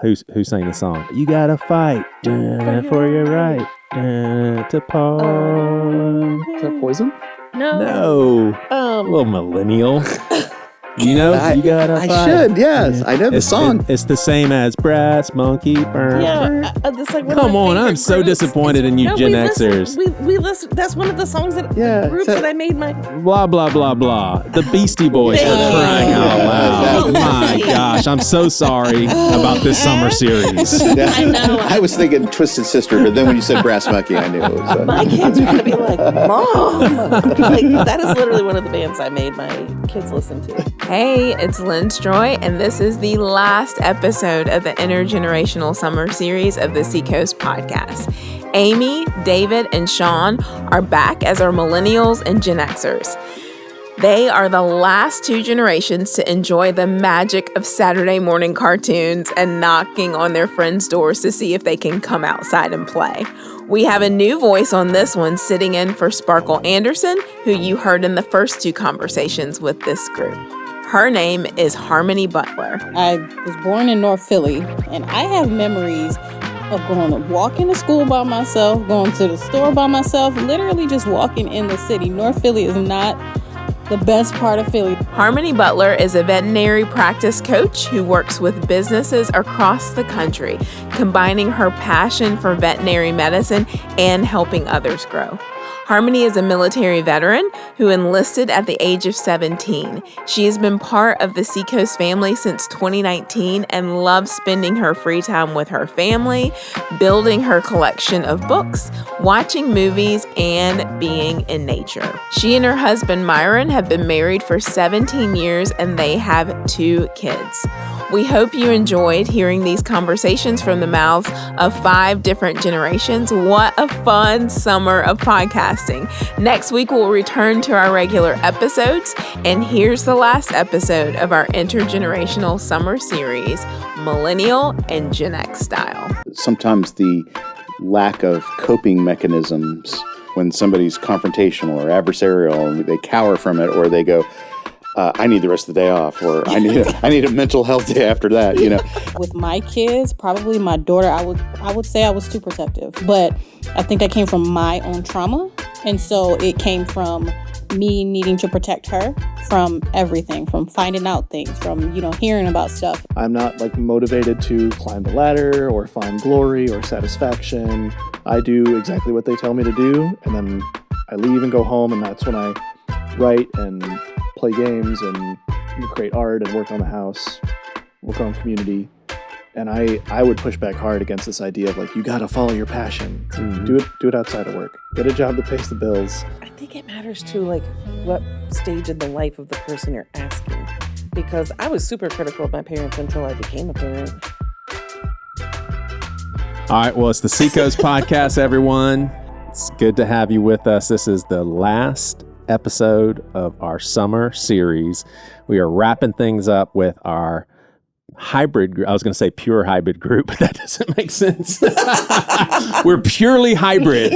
Who sang the song? You gotta fight for your right to pause. Is that Poison? No. Little millennial. You know, you gotta fight. I should, yes. I know the song. It's the same as Brass Monkey. Yeah, it's like come on, I'm so disappointed in you Gen Xers. We listen. That's one of the songs that groups that I made my blah blah blah blah. The Beastie Boys for crying out loud. My gosh, I'm so sorry about this summer series. I know. I was thinking Twisted Sister, but then when you said Brass Monkey, I knew it was. My kids are gonna be like, Mom. Like, that is literally one of the bands I made my kids listen to. Hey, it's Lynn Stroy, and this is the last episode of the Intergenerational Summer Series of the Seacoast podcast. Amy, David, and Sean are back as our Millennials and Gen Xers. They are the last two generations to enjoy the magic of Saturday morning cartoons and knocking on their friends' doors to see if they can come outside and play. We have a new voice on this one sitting in for Sparkle Anderson, who you heard in the first two conversations with this group. Her name is Harmony Butler. I was born in North Philly, and I have memories of walking to school by myself, going to the store by myself, literally just walking in the city. North Philly is not the best part of Philly. Harmony Butler is a veterinary practice coach who works with businesses across the country, combining her passion for veterinary medicine and helping others grow. Harmony is a military veteran who enlisted at the age of 17. She has been part of the Seacoast family since 2019 and loves spending her free time with her family, building her collection of books, watching movies, and being in nature. She and her husband Myron have been married for 17 years and they have 2 kids. We hope you enjoyed hearing these conversations from the mouths of 5 different generations. What a fun summer of podcasting. Next week, we'll return to our regular episodes. And here's the last episode of our intergenerational summer series, Millennial and Gen X Style. Sometimes the lack of coping mechanisms when somebody's confrontational or adversarial, and they cower from it, or they go, I need the rest of the day off, or I need a mental health day after that, you know. With my kids, probably my daughter, I would say I was too protective. But I think that came from my own trauma. And so it came from me needing to protect her from everything, from finding out things, from, hearing about stuff. I'm not motivated to climb the ladder or find glory or satisfaction. I do exactly what they tell me to do, and then I leave and go home, and that's when I write and play games and create art and work on the house, work on community. And I would push back hard against this idea of you gotta follow your passion. Mm-hmm. Do it outside of work. Get a job that pays the bills. I think it matters too, what stage in the life of the person you're asking. Because I was super critical of my parents until I became a parent. All right, well, it's the Seacoast podcast, everyone. It's good to have you with us. This is the last episode of our summer series. We are wrapping things up with our hybrid group. I was going to say pure hybrid group, but that doesn't make sense. We're purely hybrid.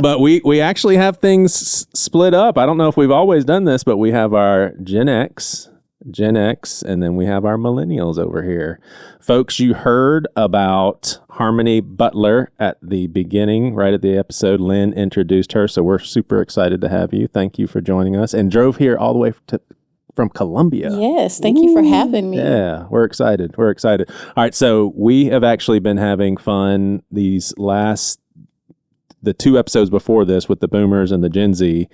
But we actually have things split up. I don't know if we've always done this, but we have our Gen X, and then we have our millennials over here. Folks, you heard about Harmony Butler at the beginning, right at the episode. Lynn introduced her, so we're super excited to have you. Thank you for joining us, and drove here all the way from Columbia. Yes, thank you for having me. Yeah, we're excited. All right, so we have actually been having fun the 2 episodes before this with the Boomers and the Gen Z.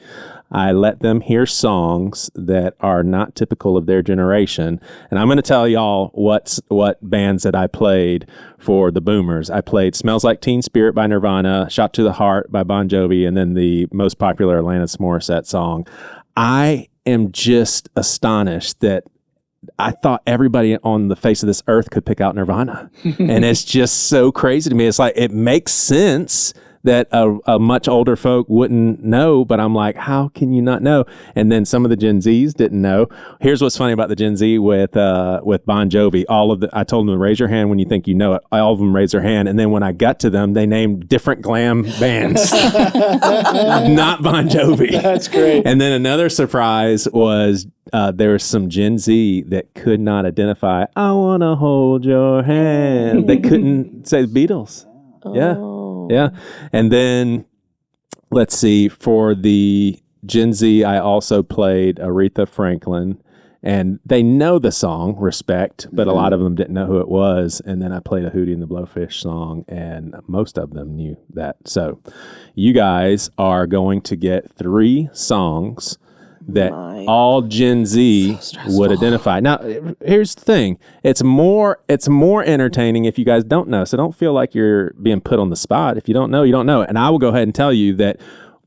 I let them hear songs that are not typical of their generation. And I'm going to tell y'all what bands that I played for the Boomers. I played Smells Like Teen Spirit by Nirvana, Shot to the Heart by Bon Jovi, and then the most popular Alanis Morissette song. I am just astonished that I thought everybody on the face of this earth could pick out Nirvana. And it's just so crazy to me. It's it makes sense that a much older folk wouldn't know, but I'm like, how can you not know? And then some of the Gen Zs didn't know. Here's what's funny about the Gen Z with Bon Jovi. I told them to raise your hand when you think you know it. All of them raised their hand, and then when I got to them, they named different glam bands, not Bon Jovi. That's great. And then another surprise was there was some Gen Z that could not identify, I want to hold your hand. They couldn't say Beatles. Yeah. Yeah. And then let's see, for the Gen Z, I also played Aretha Franklin, and they know the song Respect, but a lot of them didn't know who it was. And then I played a Hootie and the Blowfish song, and most of them knew that. So you guys are going to get 3 songs that all Gen Z would identify. Now, here's the thing. It's more entertaining if you guys don't know. So don't feel like you're being put on the spot. If you don't know, you don't know. And I will go ahead and tell you that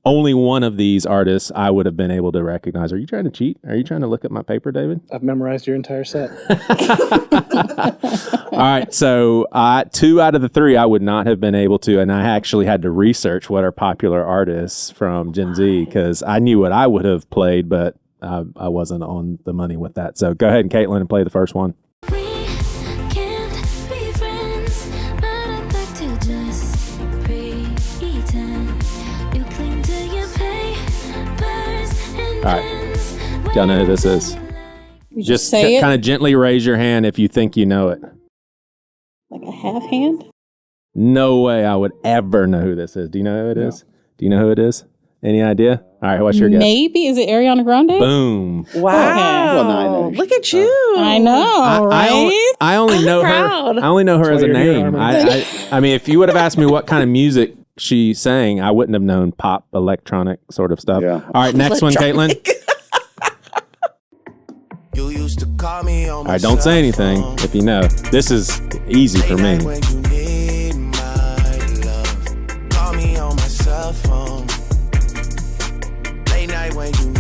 only one of these artists I would have been able to recognize. Are you trying to cheat? Are you trying to look at my paper, David? I've memorized your entire set. All right. So 2 out of the 3 I would not have been able to. And I actually had to research what are popular artists from Gen Z because I knew what I would have played, but I wasn't on the money with that. So go ahead, and Caitlin, and play the first one. All right. Y'all know who this is. Just say it kind of gently raise your hand if you think you know it. like a half hand. No way I would ever know who this is. Do you know who it is? Do you know who it is? Any idea? All right, what's your guess? Maybe. Is it Ariana Grande? Boom. Wow. Well, now I know. Look at you. I know, right? I only know proud. her. I only know her as a That's why you're here, name. Harmony. I mean, if you would have asked me what kind of music she sang, I wouldn't have known pop, electronic sort of stuff. Yeah. All right, next one, Caitlin. You used to call me on All right, don't say anything if you know. This is easy for me. when you need my love. Call me on my cell phone. Late night when you need.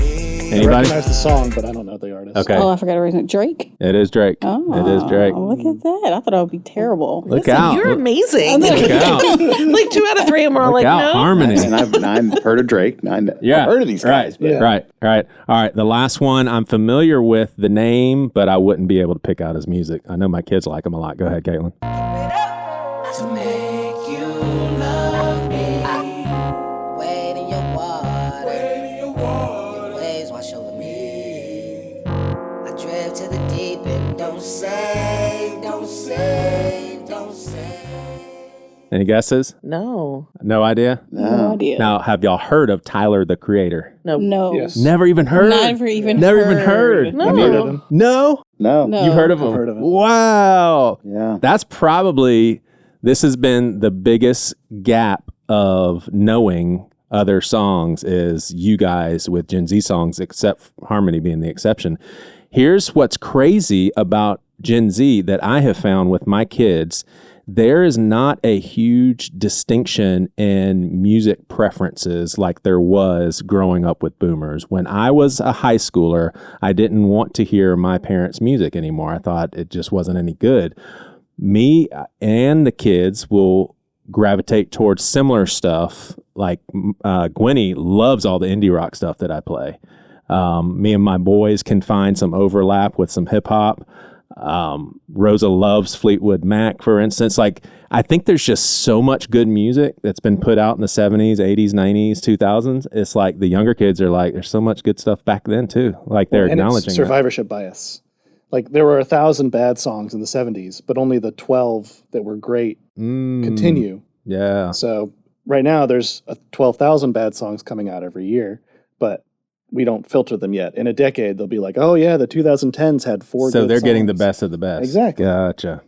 I Anybody? recognize the song, but I don't know the artist. Okay. Oh, I forgot to raise it. Drake? It is Drake. Oh, It is Drake. Look at that. I thought I would be terrible. Look out. You're amazing. Look out. Like 2 out of 3 of them are Look like, out. no. Harmony. And I've heard of Drake. I've heard of these guys. But Right. All right. The last one, I'm familiar with the name, but I wouldn't be able to pick out his music. I know my kids like him a lot. Go ahead, Caitlin. To make you love me. Wade in your water. Your waves wash over me. I drift to the deep end. Don't say, don't say, don't say. Any guesses? No. No idea? No idea. Now, have y'all heard of Tyler, the Creator? No. No. Yes. Never even heard? Never even Never heard. even heard? No. I've heard of him. No? No. No. You've heard of him? I've heard of him. Wow. Yeah. That's probably, this has been the biggest gap of knowing other songs is you guys with Gen Z songs, except Harmony being the exception. Here's what's crazy about Gen Z that I have found with my kids. There is not a huge distinction in music preferences like there was growing up with boomers. When I was a high schooler, I didn't want to hear my parents' music anymore. I thought it just wasn't any good. Me and the kids will gravitate towards similar stuff. Like Gwenny loves all the indie rock stuff that I play. Me and my boys can find some overlap with some hip hop. Rosa loves Fleetwood Mac, for instance. Like, I think there's just so much good music that's been put out in the 70s, 80s, 90s, 2000s. It's like the younger kids are like, there's so much good stuff back then too. Like they're And acknowledging it's that. survivorship bias. Like there were 1,000 bad songs in the 70s, but only the 12 that were great continue. Yeah. So right now there's 12,000 bad songs coming out every year, but we don't filter them yet. In a decade, they'll be like, oh yeah, the 2010s had 4 So good they're getting the songs. best of the best. Exactly. Gotcha.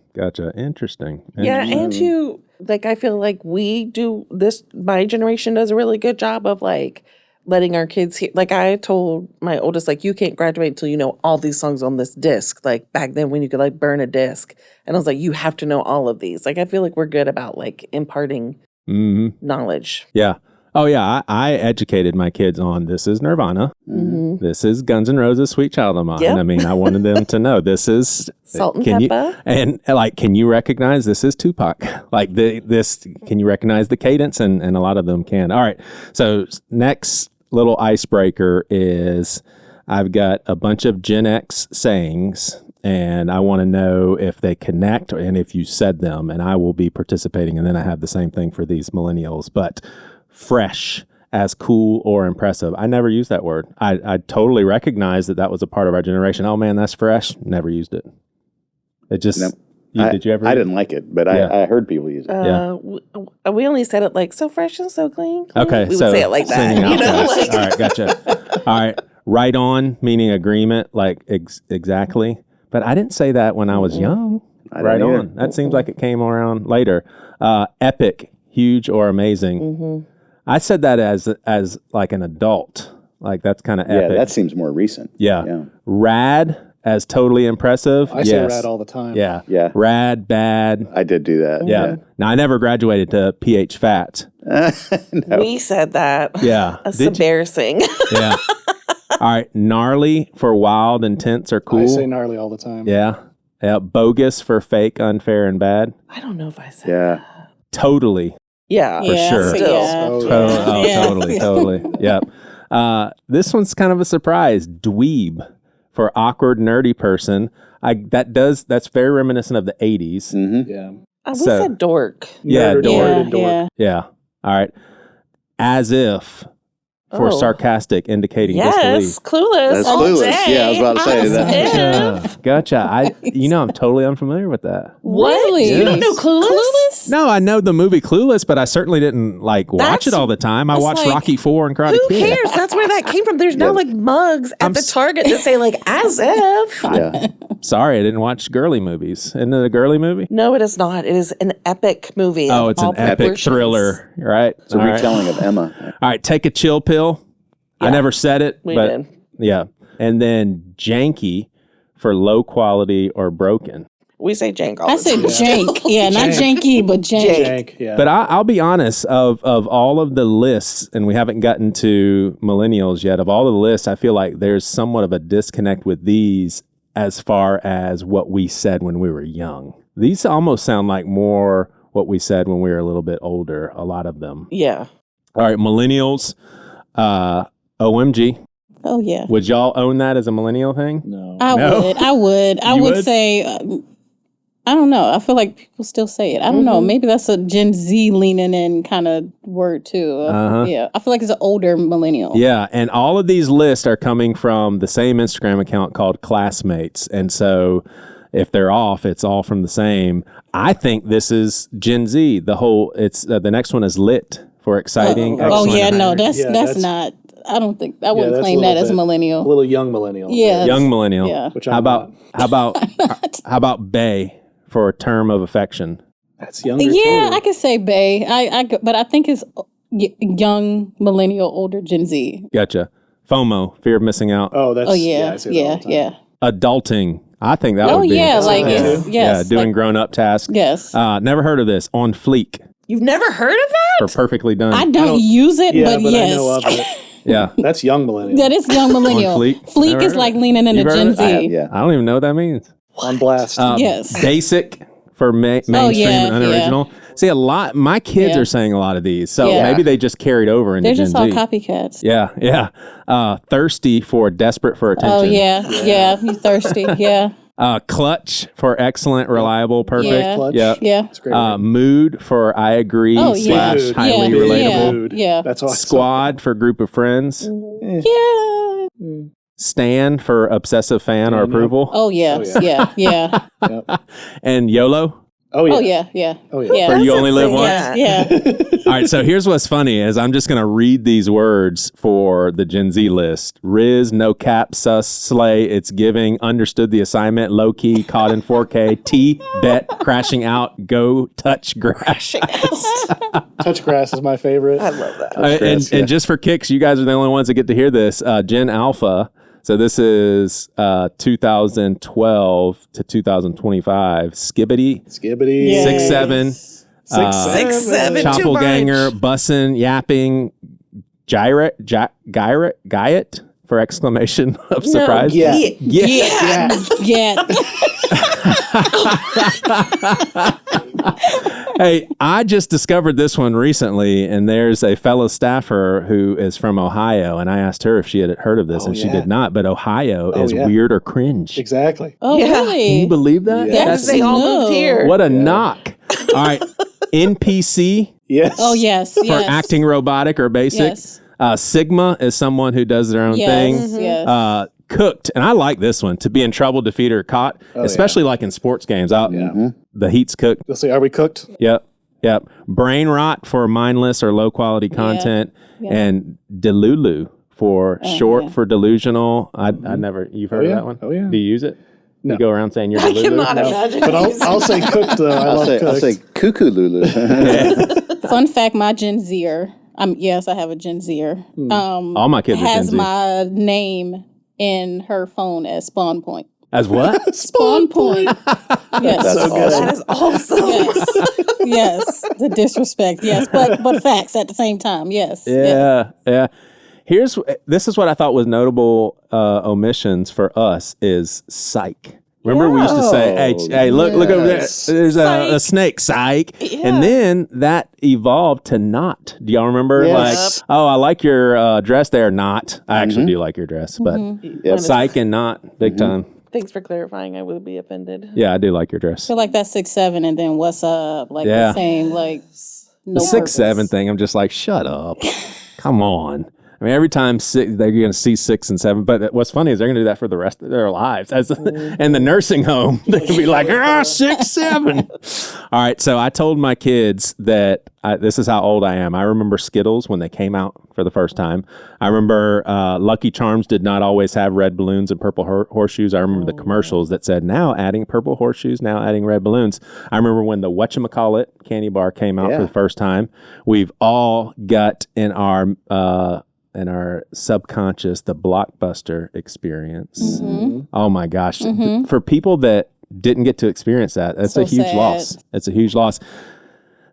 Interesting. Yeah, and you, like, I feel like we do this, my generation does a really good job of, like, letting our kids hear. Like, I told my oldest, like, you can't graduate until you know all these songs on this disc. Like, back then when you could, like, burn a disc. And I was like, you have to know all of these. Like, I feel like we're good about, like, imparting knowledge. Yeah. Oh yeah, I educated my kids on this is Nirvana, this is Guns N' Roses, Sweet Child of Mine. Yep. I mean, I wanted them to know this is Salt and can pepper. You, and like, can you recognize this is Tupac? Like this, can you recognize the cadence? And a lot of them can. All right, so next little icebreaker is I've got a bunch of Gen X sayings. And I want to know if they connect and if you said them, and I will be participating. And then I have the same thing for these millennials. But fresh as cool or impressive. I never used that word. I totally recognize that was a part of our generation. Oh man, that's fresh. Never used it. It just, did you ever? I didn't like it, but I heard people use it. We only said it like so fresh and so clean. Okay, we would so say it like that. singing out fast. Like, All right, gotcha. All right, right on, meaning agreement, like exactly. But I didn't say that when I was young. Right on. That seems like it came around later. Epic, huge, or amazing. I said that as like an adult. Like that's kind of epic. Yeah, that seems more recent. Yeah. Rad as totally impressive. I say rad all the time. Yeah. Yeah. Rad, bad. I did do that. Yeah. Now I never graduated to PH fat. we said that. Yeah. That's embarrassing. Yeah. All right. Gnarly for wild, intense, or cool. I say gnarly all the time. Yeah. Yeah. Bogus for fake, unfair, and bad. I don't know if I said Yeah. that. Totally. Yeah. For sure. Still. Totally. Yep. This one's kind of a surprise. Dweeb for awkward, nerdy person. That's very reminiscent of the 80s. Mm-hmm. Yeah. We said dork. Yeah, Nerd, dork. nerd, and dork. Yeah. All right. As if for sarcastic, indicating disbelief. Yes, clueless. That's all clueless. day. Yeah, I was about to say that. Gotcha. I'm totally unfamiliar with that. What? Really? You don't know Clueless? No, I know the movie Clueless, but I certainly didn't watch That's- it all the time. I watched like- Rocky IV and Karate Who Kid. cares? That's where that came from. There's now like mugs at the Target that say like as if. Yeah. Sorry, I didn't watch girly movies. Isn't it a girly movie? No, it is not. It is an epic movie. Oh, of it's an all epic proportions. thriller, right? It's a All right. retelling of Emma. All right, take a chill pill. I Yeah. never said it, We but did. yeah. And then janky for low quality or broken. We say jank all I the said time. jank. Yeah, not janky, but jank. Jank, yeah. But I'll be honest, of all of the lists, and we haven't gotten to millennials yet, of all the lists, I feel like there's somewhat of a disconnect with these as far as what we said when we were young. These almost sound like more what we said when we were a little bit older, a lot of them. Yeah. All right, millennials, OMG. Oh yeah. Would y'all own that as a millennial thing? no. I would. I You would would? say, I don't know. I feel like people still say it. I don't know. Maybe that's a Gen Z leaning in kind of word too. Yeah. I feel like it's an older millennial. Yeah, and all of these lists are coming from the same Instagram account called Classmates. And so if they're off, it's all from the same. I think this is Gen Z. The next one is lit for exciting. Oh excellent, yeah, no, and that's not. I don't think I wouldn't that's claim a that little as a bit- millennial. A little young millennial. Yeah. young millennial. Yeah. Which How I'm about not. how about bae for a term of affection? That's younger. Yeah, too. I could say Bay. But I think it's young millennial, older Gen Z. Gotcha. FOMO, fear of missing out. Oh, that's Oh I yeah, say that all the time. yeah. Adulting. I think that Oh would be. yeah, like that it's, too. yes, yeah, doing like, grown up tasks. yes. Never heard of this. On fleek You've never heard of that? for perfectly done. I don't use it, Yeah, but but yes. I know of it. yeah. That's young millennial. That is young millennial. On fleek? Fleek Never is heard like of it. leaning into You've heard Gen of it? Z. I have, yeah. I don't even know what that means. On blast. Yes. Basic for mainstream yeah, and unoriginal. See, a lot. My kids Yeah. are saying a lot of these, so Yeah. maybe they just carried over into They're Gen just all Z. copycats. Yeah. Thirsty for desperate for attention. Oh yeah. You thirsty? Yeah, Clutch for excellent, reliable, perfect. Yeah. Clutch. Yeah. yeah. It's great. word. Mood for I agree Oh, / yeah. Mood. highly Yeah. relatable. Mood. Yeah. That's awesome. Squad for group of friends. Yeah. Stan for obsessive fan or Yeah. approval. Oh yeah. Oh, Yeah. And YOLO. Oh yeah. Oh yeah. Oh yeah. Yeah. For you only live once. Yeah. Yeah. All right, so here's what's funny is I'm just going to read these words for the Gen Z list. Riz, no cap, sus, slay, it's giving, understood the assignment, low key, caught in 4K, T, bet, crashing out, go, touch grass. Touch grass is my favorite. I love that. And just for kicks, you guys are the only ones that get to hear this. Gen Alpha, so this is 2012 to 2025, Skibbity, Skibbity. Yeah. 6'7", 6, 7, too Choppelganger, much. bussin', yapping, gyrate for exclamation of surprise. Yeah. Yeah. Hey, I just discovered this one recently, and there's a fellow staffer who is from Ohio, and I asked her if she had heard of this, and she yeah. did not. But Ohio is yeah. weird or cringe. Exactly. Oh, Yeah. Can really? you believe that? Yeah. Yes, they all moved here. What a knock. All right. NPC Yes. Oh, yes. for Yes. acting robotic or basic. Yes. Sigma is someone who does their own Yes. thing. Yes. Cooked, and I like this one, to be in trouble, defeated, or caught, especially like in sports games. The heat's cooked. They'll say, "Are we cooked?" Yep. Brain rot for mindless or low quality content, and delulu for short for delusional. I never. You've heard of that one? Oh, yeah. Do you use it? No. You go around saying you're I delulu. cannot imagine. But I'll say cooked though. I'll say cuckoo Lulu. Fun fact, my Gen Zer, yes, I have a Gen Zer, All my kids are Gen has Z. my name in her phone as Spawn Point. As what? Spawn Point. Yes. That's awesome. That is awesome. Yes. Yes. The disrespect. Yes. But facts at the same time. Yes. Yes. Yeah. This is what I thought was notable omissions for us is psych. Remember we used to say, hey, look over there. There's a snake, psych. Yeah. And then that evolved to not. Do y'all remember? Yes. Like, oh, I like your dress there, not. I actually do like your dress, but psych and not, big time. Thanks for clarifying. I would be offended. Yeah, I do like your dress. I feel like that's 6'7", and then what's up? Like Yeah. the same, like no The 6'7" thing, I'm just like, shut up. Come on. I mean, every time they're going to see 6 and 7, but what's funny is they're going to do that for the rest of their lives. And the nursing home, they'll be like, 6, 7. All right, so I told my kids that this is how old I am. I remember Skittles when they came out for the first time. I remember Lucky Charms did not always have red balloons and purple horseshoes. I remember the commercials that said, now adding purple horseshoes, now adding red balloons. I remember when the whatchamacallit candy bar came out for the first time. We've all got in our subconscious the Blockbuster experience. Oh my gosh. For people that didn't get to experience that, that's So a huge sad. loss. It's a huge loss.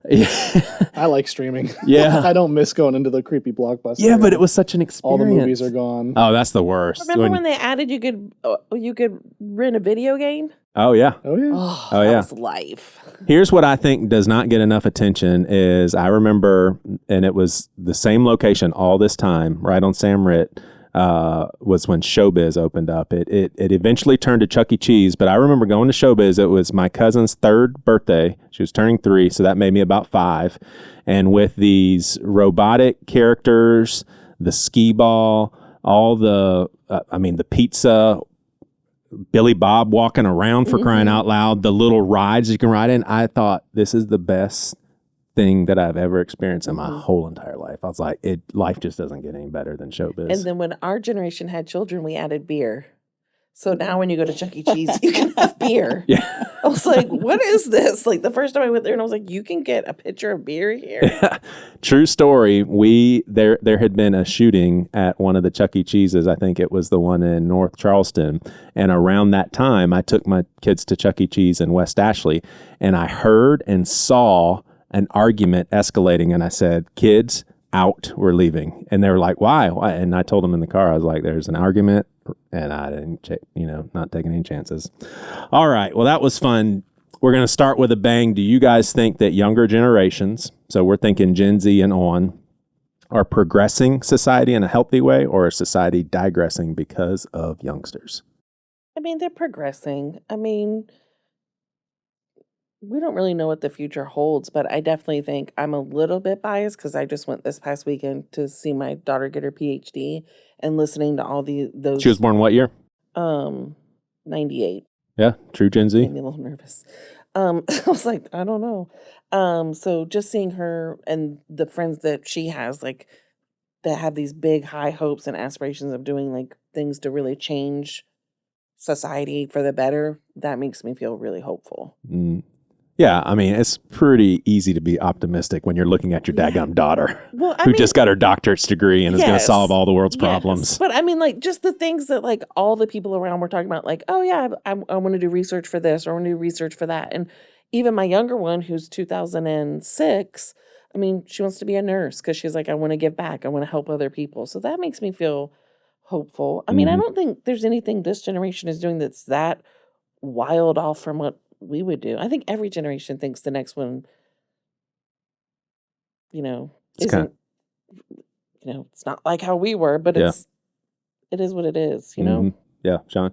I like streaming. Yeah. I don't miss going into the creepy Blockbuster. Yeah, but it was such an experience. all the movies are gone. Oh, that's the worst. Remember when they added you could rent a video game? Oh, yeah. Oh yeah. Oh, Oh, that yeah. was life. Here's what I think does not get enough attention is I remember, and it was the same location all this time, right on Sam Ritt, was when Showbiz opened up. It eventually turned to Chuck E. Cheese, but I remember going to Showbiz. It was my cousin's 3rd birthday. She was turning 3, so that made me about 5. And with these robotic characters, the skee ball, all the pizza, Billy Bob walking around for crying out loud, the little rides you can ride in. I thought this is the best thing that I've ever experienced in my whole entire life. I was like, life just doesn't get any better than Showbiz. And then when our generation had children, we added beer. So now when you go to Chuck E. Cheese, you can have beer. Yeah. I was like, what is this? Like the first time I went there and I was like, you can get a pitcher of beer here? True story. There had been a shooting at one of the Chuck E. Cheese's. I think it was the one in North Charleston. And around that time, I took my kids to Chuck E. Cheese in West Ashley, and I heard and saw an argument escalating. And I said, kids, out, we're leaving. And they were like, why? And I told them in the car, I was like, there's an argument. And I didn't, not taking any chances. All right. Well, that was fun. We're going to start with a bang. Do you guys think that younger generations, so we're thinking Gen Z and on, are progressing society in a healthy way, or is society digressing because of youngsters? I mean, they're progressing. I mean, we don't really know what the future holds, but I definitely think I'm a little bit biased because I just went this past weekend to see my daughter get her PhD and listening to all those. She was born what year? 98. Yeah, true Gen Z. Made me a little nervous. I was like, I don't know. So just seeing her and the friends that she has, like, that have these big high hopes and aspirations of doing like things to really change society for the better, that makes me feel really hopeful. Yeah, I mean, it's pretty easy to be optimistic when you're looking at your daggum daughter Well, who just got her doctorate's degree and is going to Yes. solve all the world's Yes. problems. But I mean, like, just the things that like all the people around were talking about, like, oh yeah, I want to do research for this or I want to do research for that. And even my younger one, who's 2006, I mean, she wants to be a nurse because she's like, I want to give back. I want to help other people. So that makes me feel hopeful. I mean, I don't think there's anything this generation is doing that's that wild off from what we would do. I think every generation thinks the next one, It's isn't, it's not like how we were, but it is what it is, Yeah, Sean.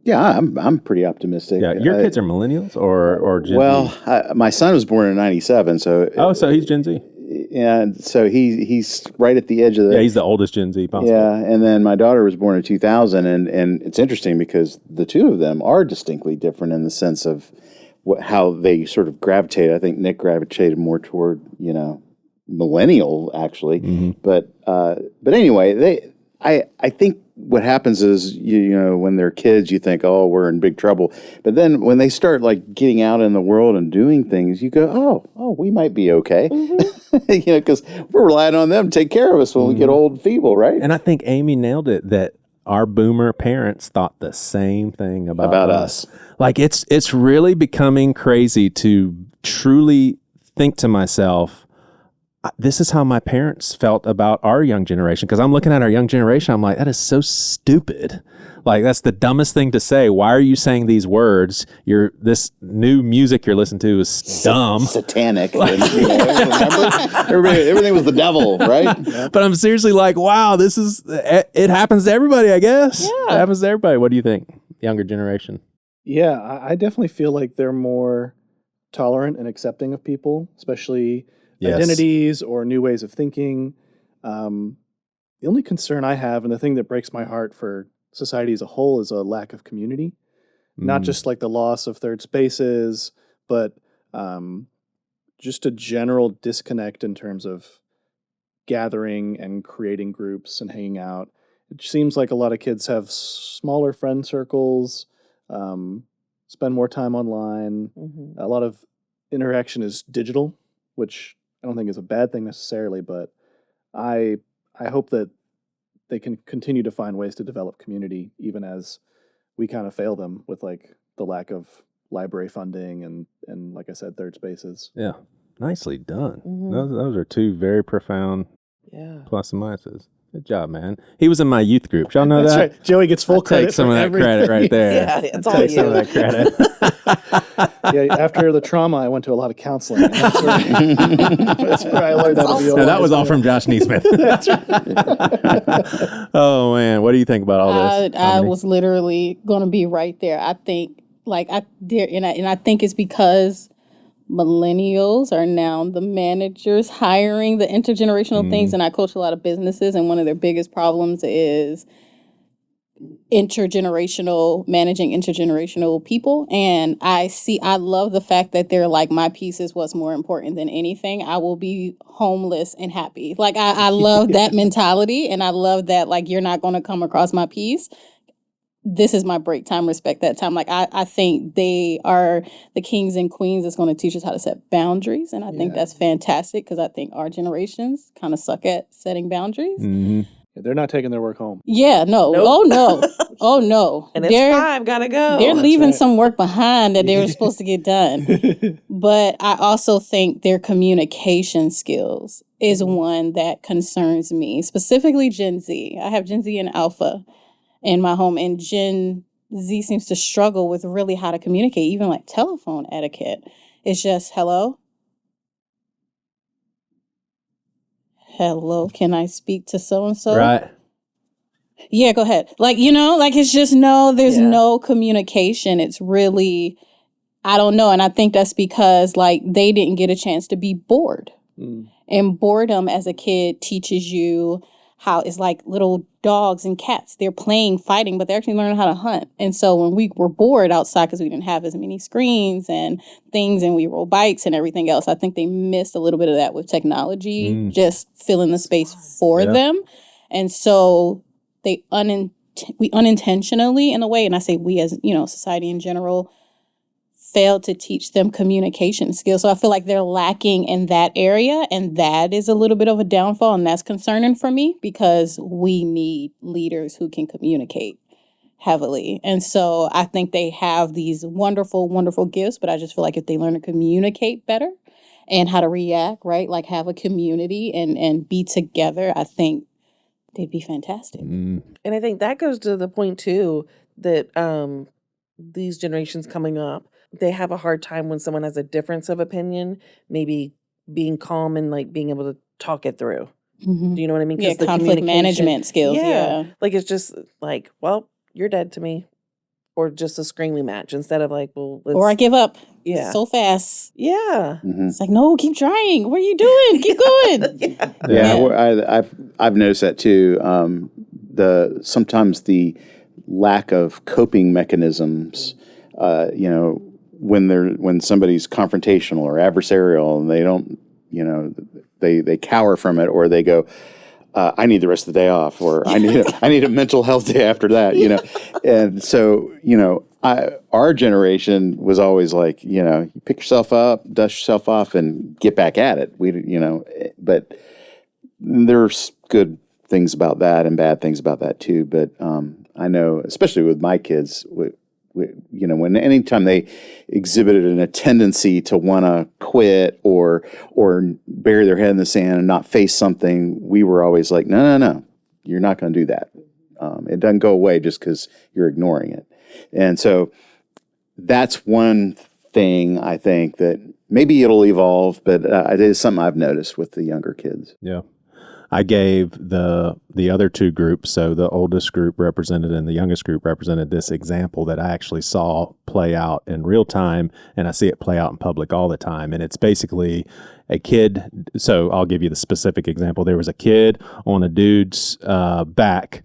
Yeah, I'm pretty optimistic. Yeah, your kids are millennials or Gen Z? Well, my son was born in '97, so so he's Gen Z. and so he's right at the edge of the. Yeah, he's the oldest Gen Z possible. Yeah, and then my daughter was born in 2000, and it's interesting because the two of them are distinctly different in the sense of how they sort of gravitate. I think Nick gravitated more toward millennial actually, but anyway, I think what happens is when they're kids you think, oh, we're in big trouble, but then when they start like getting out in the world and doing things, you go, oh, we might be okay, because we're relying on them to take care of us when we get old and feeble, right? And I think Amy nailed it that our boomer parents thought the same thing about us. Like it's really becoming crazy to truly think to myself, this is how my parents felt about our young generation. Because I'm looking at our young generation, I'm like, that is so stupid. Like, that's the dumbest thing to say. Why are you saying these words? This new music you're listening to is dumb. Satanic. Remember? Everything was the devil, right? But I'm seriously like, wow, it happens to everybody, I guess. Yeah. It happens to everybody. What do you think? Younger generation. Yeah, I definitely feel like they're more tolerant and accepting of people, especially identities or new ways of thinking. The only concern I have, and the thing that breaks my heart for society as a whole, is a lack of community. Not just like the loss of third spaces, but just a general disconnect in terms of gathering and creating groups and hanging out. It seems like a lot of kids have smaller friend circles, spend more time online. A lot of interaction is digital, which I don't think is a bad thing necessarily, but I hope that they can continue to find ways to develop community, even as we kind of fail them with like the lack of library funding and like I said, third spaces. Yeah, nicely done. Those are two very profound plus and minuses. Good job, man. He was in my youth group. Y'all know That's that? Right. Joey gets full credit. Take some for of that everything. credit right there. Yeah, it's all Take you. some of that credit. Yeah, after the trauma, I went to a lot of counseling. That's where I learned how to be No, that was all from Josh Neesmith. Oh man, what do you think about all this? I was literally going to be right there. I think I think it's because millennials are now the managers hiring the intergenerational things, and I coach a lot of businesses, and one of their biggest problems is managing intergenerational people. And I love the fact that they're like, my piece is what's more important than anything. I will be homeless and happy. Like I love that mentality, and I love that like you're not going to come across my piece. This is my break time, respect that time. Like I think they are the kings and queens that's going to teach us how to set boundaries. And I think that's fantastic, because I think our generations kind of suck at setting boundaries. They're not taking their work home. Yeah, no. Nope. Oh, no. Oh, no. And it's 5, gotta go. They're leaving some work behind that they were supposed to get done. But I also think their communication skills is one that concerns me, specifically Gen Z. I have Gen Z and Alpha in my home, and Gen Z seems to struggle with really how to communicate, even like telephone etiquette. It's just, hello? Hello, can I speak to so-and-so? Right. Yeah, go ahead. Like, it's just there's no communication. It's really, I don't know. And I think that's because like they didn't get a chance to be bored. And boredom as a kid teaches you how it's like little dogs and cats. They're playing, fighting, but they're actually learning how to hunt. And so when we were bored outside because we didn't have as many screens and things, and we rode bikes and everything else, I think they missed a little bit of that with technology, just filling the space for them. And so we unintentionally, in a way, and I say we as, society in general, failed to teach them communication skills. So I feel like they're lacking in that area, and that is a little bit of a downfall, and that's concerning for me, because we need leaders who can communicate. heavily. And so I think they have these wonderful, wonderful gifts, but I just feel like if they learn to communicate better and how to react, right? Like have a community and be together, I think they'd be fantastic. And I think that goes to the point too that these generations coming up, they have a hard time when someone has a difference of opinion, maybe being calm and like being able to talk it through. Mm-hmm. Do you know what I mean? Yeah, The conflict management skills. Yeah. Like it's just like, well, you're dead to me. Or just a screaming match instead of like, well, let's... Or I give up. Yeah. So fast. Yeah. Mm-hmm. It's like, no, keep trying. What are you doing? Keep going. I've noticed that too. Sometimes the lack of coping mechanisms, when somebody's confrontational or adversarial and they don't, they cower from it, or they go, I need the rest of the day off, or I need a mental health day after that, And so, our generation was always like, you pick yourself up, dust yourself off, and get back at it. But there's good things about that and bad things about that too. But I know, especially with my kids, when anytime they exhibited a tendency to want to quit or bury their head in the sand and not face something, we were always like, no, you're not going to do that. It doesn't go away just because you're ignoring it. And so that's one thing I think that maybe it'll evolve, but it is something I've noticed with the younger kids. Yeah. I gave the other two groups, so the oldest group represented and the youngest group represented, this example that I actually saw play out in real time, and I see it play out in public all the time. And it's basically a kid. So I'll give you the specific example. There was a kid on a dude's back.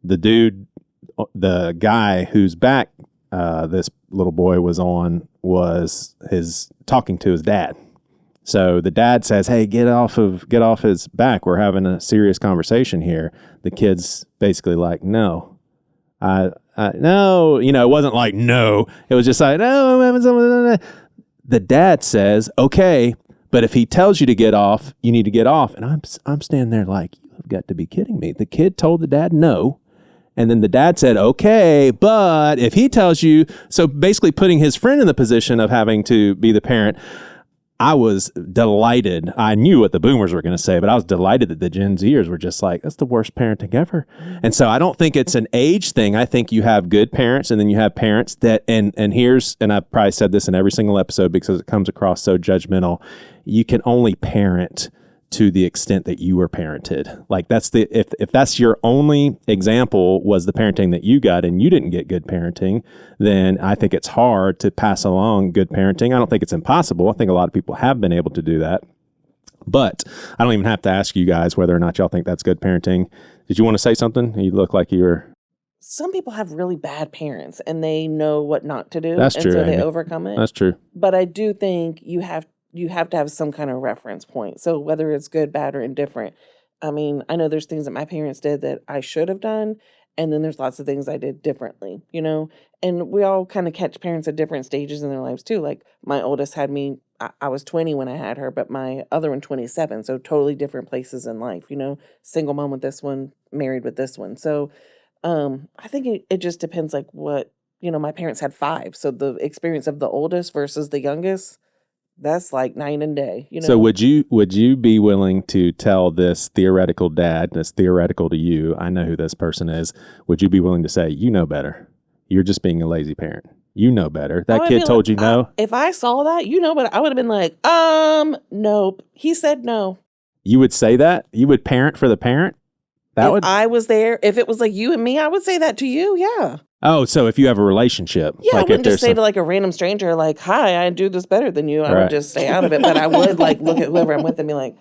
The guy whose back this little boy was on was talking to his dad. So the dad says, "Hey, get off his back. We're having a serious conversation here." The kid's basically like, "No, no." It wasn't like no. It was just like, "No, I'm having something." The dad says, "Okay, but if he tells you to get off, you need to get off." And I'm standing there like, "You have got to be kidding me." The kid told the dad no. And then the dad said, "Okay, but if he tells you," so basically putting his friend in the position of having to be the parent. I was delighted. I knew what the boomers were going to say, but I was delighted that the Gen Zers were just like, that's the worst parenting ever. And so I don't think it's an age thing. I think you have good parents, and then you have parents that, and I've probably said this in every single episode because it comes across so judgmental. You can only parent to the extent that you were parented. Like if that's your only example was the parenting that you got and you didn't get good parenting, then I think it's hard to pass along good parenting. I don't think it's impossible. I think a lot of people have been able to do that. But I don't even have to ask you guys whether or not y'all think that's good parenting. Did you want to say something? You look like you were... Some people have really bad parents and they know what not to do. That's true, so Amy. they overcome it. That's true. But I do think you have to have some kind of reference point. So whether it's good, bad, or indifferent. I mean, I know there's things that my parents did that I should have done. And then there's lots of things I did differently, And we all kind of catch parents at different stages in their lives too. Like my oldest had me, I was 20 when I had her, but my other one 27. So totally different places in life, Single mom with this one, married with this one. So I think it just depends like what, my parents had 5. So the experience of the oldest versus the youngest, that's like night and day, So would you be willing to tell this theoretical dad, that's theoretical to you, I know who this person is, would you be willing to say, you know better? You're just being a lazy parent. You know better. That kid told you no? If I saw that, but I would have been like, nope. He said no. You would say that? You would parent for the parent? I was there, if it was like you and me, I would say that to you, yeah. Oh, so if you have a relationship. Yeah, I wouldn't just say to like a random stranger, like, "Hi, I do this better than you." I would just stay out of it. But I would like look at whoever I'm with and be like,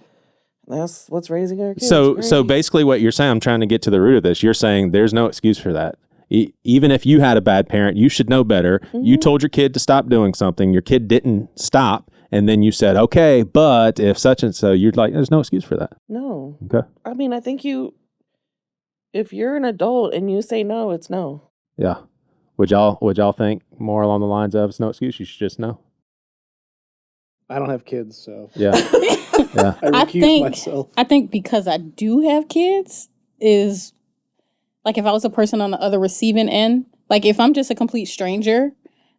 "That's what's raising our kids." So basically what you're saying, I'm trying to get to the root of this. You're saying there's no excuse for that. Even if you had a bad parent, you should know better. Mm-hmm. You told your kid to stop doing something. Your kid didn't stop. And then you said, "Okay, but if such and so," you're like, there's no excuse for that. No. Okay. I mean, I think if you're an adult and you say no, it's no. Yeah. Would y'all think more along the lines of, it's no excuse, you should just know? I don't have kids, so yeah. Yeah. I recuse myself. I think because I do have kids is like if I was a person on the other receiving end, like if I'm just a complete stranger,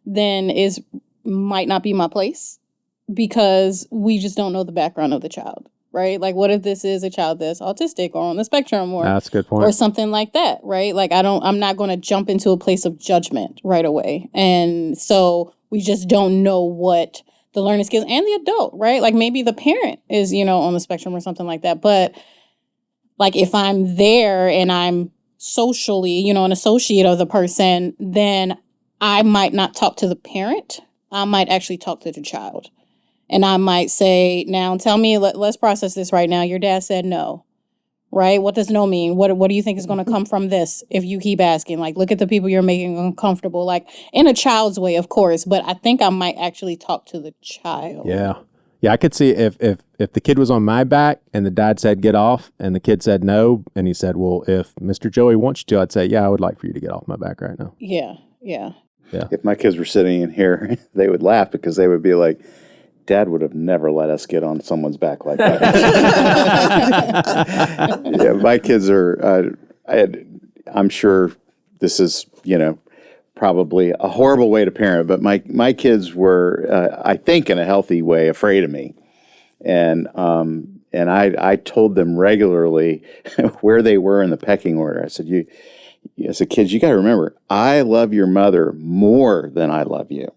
then is might not be my place because we just don't know the background of the child, right? Like what if this is a child that's autistic or on the spectrum or That's a good point. or something like that, right? Like I'm not going to jump into a place of judgment right away. And so we just don't know what the learning skills and the adult, right? Like maybe the parent is, on the spectrum or something like that. But like if I'm there and I'm socially, an associate of the person, then I might not talk to the parent. I might actually talk to the child. And I might say, now tell me, let's process this right now. Your dad said no, right? What does no mean? What do you think is going to come from this if you keep asking? Like, look at the people you're making uncomfortable, like in a child's way, of course. But I think I might actually talk to the child. Yeah. Yeah, I could see if the kid was on my back and the dad said get off and the kid said no and he said, well, if Mr. Joey wants you to, I'd say, yeah, I would like for you to get off my back right now. Yeah. If my kids were sitting in here, they would laugh because they would be like, Dad would have never let us get on someone's back like that. Yeah, my kids are, I'm sure this is, probably a horrible way to parent, but my kids were, I think in a healthy way, afraid of me. And I told them regularly where they were in the pecking order. I said, kids, you got to remember, I love your mother more than I love you.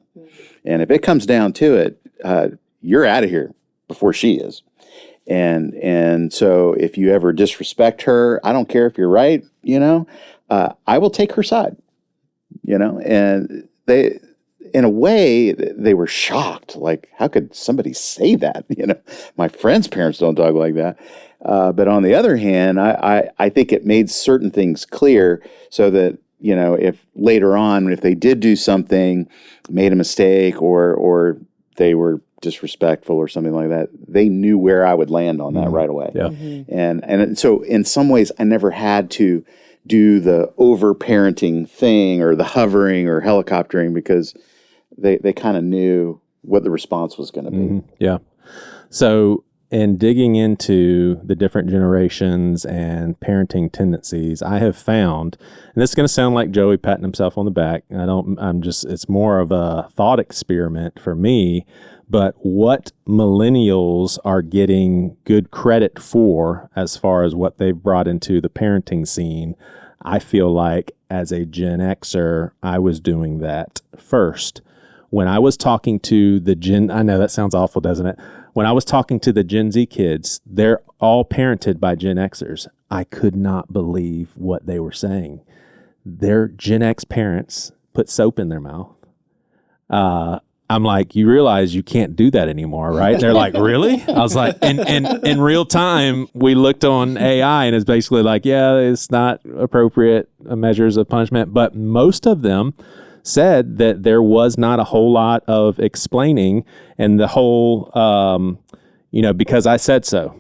And if it comes down to it, you're out of here before she is. And so if you ever disrespect her, I don't care if you're right, I will take her side, and they, in a way, they were shocked. Like, how could somebody say that? My friends' parents don't talk like that. But on the other hand, I think it made certain things clear so that, if later on, if they did do something, made a mistake or they were disrespectful or something like that, they knew where I would land on that right away. Yeah. And so in some ways, I never had to do the over-parenting thing or the hovering or helicoptering because they kind of knew what the response was going to be. Mm-hmm. Yeah. So in digging into the different generations and parenting tendencies, I have found, and this is going to sound like Joey patting himself on the back. It's more of a thought experiment for me, but what millennials are getting good credit for as far as what they've brought into the parenting scene, I feel like as a Gen Xer, I was doing that first. When I was talking to I know that sounds awful, doesn't it? When I was talking to the Gen Z kids, they're all parented by Gen Xers. I could not believe what they were saying. Their Gen X parents put soap in their mouth. I'm like, you realize you can't do that anymore, right? They're like, really? I was like, and in real time, we looked on AI and it's basically like, yeah, it's not appropriate measures of punishment. But most of them said that there was not a whole lot of explaining and the whole, because I said so.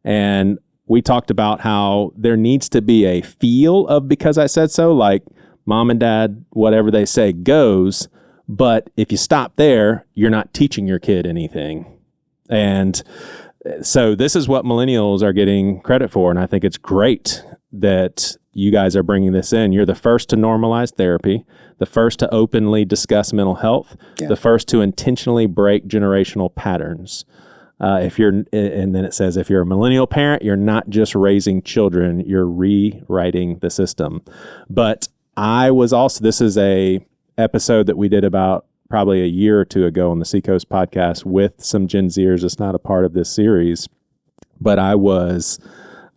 And we talked about how there needs to be a feel of because I said so, like mom and dad, whatever they say goes. But if you stop there, you're not teaching your kid anything. And so this is what millennials are getting credit for. And I think it's great that you guys are bringing this in. You're the first to normalize therapy, the first to openly discuss mental health, the first to intentionally break generational patterns. And then it says, if you're a millennial parent, you're not just raising children, you're rewriting the system. But this is a episode that we did about probably a year or two ago on the Seacoast podcast with some Gen Zers. It's not a part of this series, but I was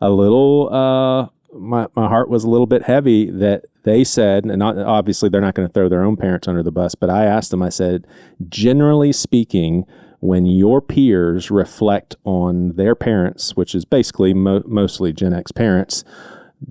a little, my heart was a little bit heavy that they said, and obviously they're not going to throw their own parents under the bus, but I asked them, I said, generally speaking, when your peers reflect on their parents, which is basically mostly Gen X parents,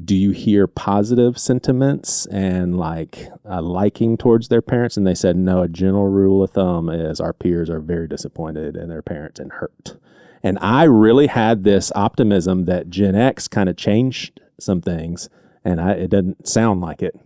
do you hear positive sentiments and like a liking towards their parents? And they said, no, a general rule of thumb is our peers are very disappointed in their parents and hurt. And I really had this optimism that Gen X kind of changed some things, and it doesn't sound like it.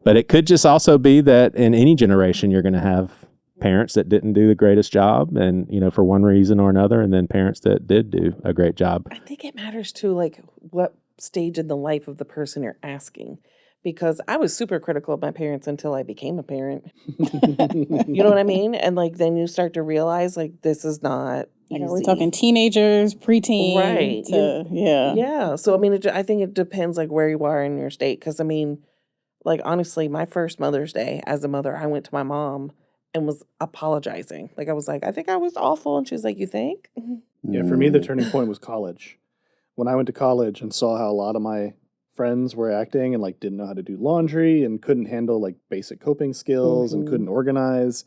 But it could just also be that in any generation, you're going to have parents that didn't do the greatest job and, for one reason or another, and then parents that did do a great job. I think it matters too, like what stage in the life of the person you're asking, because I was super critical of my parents until I became a parent. You know what I mean? And like then you start to realize like this is not Like, easy. are we talking teenagers, preteen? Right. Yeah. Yeah. So I mean, I think it depends like where you are in your state. Because I mean, like honestly, my first Mother's Day as a mother, I went to my mom and was apologizing. Like I was like, I think I was awful, and she was like, "You think?" Yeah, for me, the turning point was college. When I went to college and saw how a lot of my friends were acting and like didn't know how to do laundry and couldn't handle like basic coping skills and couldn't organize,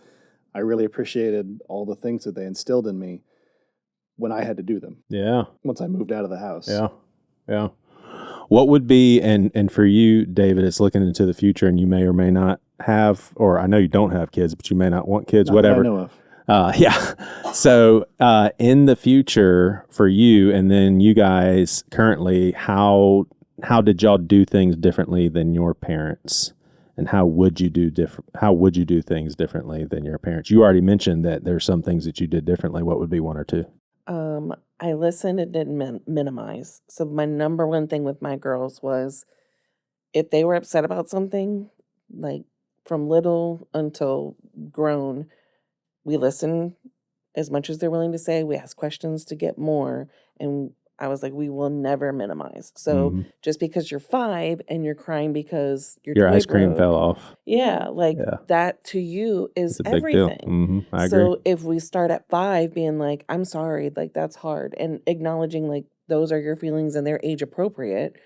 I really appreciated all the things that they instilled in me when I had to do them. Yeah. Once I moved out of the house. Yeah. Yeah. What would be, and for you, David, it's looking into the future, and you may or may not have, or I know you don't have kids, but you may not want kids, Not whatever. that I know of. Yeah. So in the future for you and then you guys currently, how did y'all do things differently than your parents? And how would you do things differently than your parents? You already mentioned that there's some things that you did differently. What would be one or two? I listened and didn't minimize. So my number one thing with my girls was if they were upset about something, like from little until grown, we listen as much as they're willing to say. We ask questions to get more. And I was like, we will never minimize. So just because you're 5 and you're crying because your ice cream broke, fell off. Yeah, like that to you is It's a big everything. deal. I agree. So if we start at 5 being like, I'm sorry, like that's hard, and acknowledging like those are your feelings and they're age appropriate,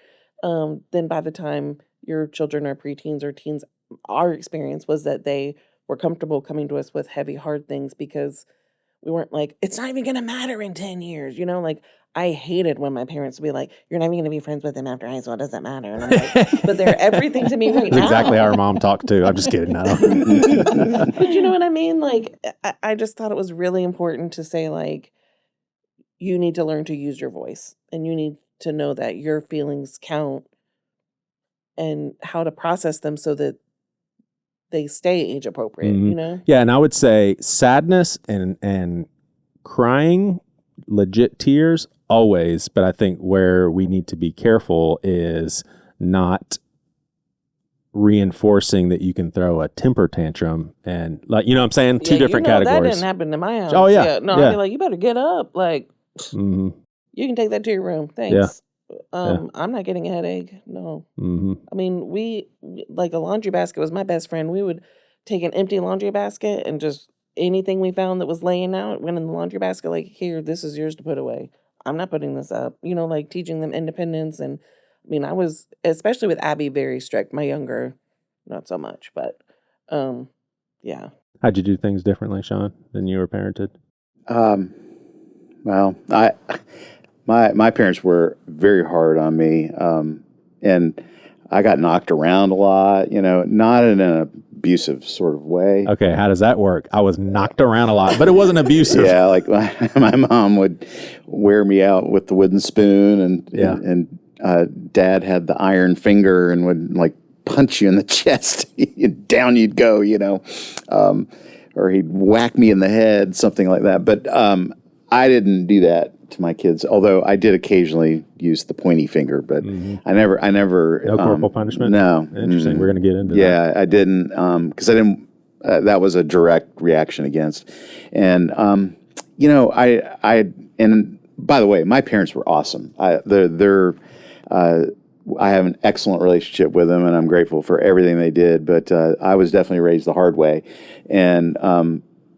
then by the time your children are preteens or teens, our experience was that they were comfortable coming to us with heavy, hard things because we weren't like, it's not even going to matter in 10 years. You know, like I hated when my parents would be like, you're not even going to be friends with them after high school. It doesn't matter. And I'm like, but they're everything to me right That's now. exactly how our mom talked too. I'm just kidding. No. But you know what I mean? Like, I just thought it was really important to say, like, you need to learn to use your voice and you need to know that your feelings count and how to process them so that they stay age appropriate, you know? Yeah, and I would say sadness and crying, legit tears, always. But I think where we need to be careful is not reinforcing that you can throw a temper tantrum and like, you know what I'm saying? Two different categories. That didn't happen to my house. Oh, yeah. No, Yeah. I'd be like, you better get up. Like, you can take that to your room. Thanks. I'm not getting a headache. No. I mean, we like a laundry basket was my best friend. We would take an empty laundry basket and just anything we found that was laying out went in the laundry basket. Like, here, this is yours to put away. I'm not putting this up. You know, like teaching them independence. And I mean, I was, especially with Abby, very strict. My younger, not so much. But yeah. How'd you do things differently, Sean, than you were parented? Well, my parents were very hard on me, and I got knocked around a lot, you know, not in an abusive sort of way. Okay, how does that work? I was knocked around a lot, but it wasn't abusive. Yeah, like my mom would wear me out with the wooden spoon, and Dad had the iron finger and would like punch you in the chest, down you'd go, you know, or he'd whack me in the head, something like that. But I didn't do that to my kids, although I did occasionally use the pointy finger, but I never. No corporal punishment? No. Interesting. We're going to get into that. Yeah, I didn't, because I didn't, that was a direct reaction against. And, you know, and by the way, my parents were awesome. I have an excellent relationship with them, and I'm grateful for everything they did, but I was definitely raised the hard way. And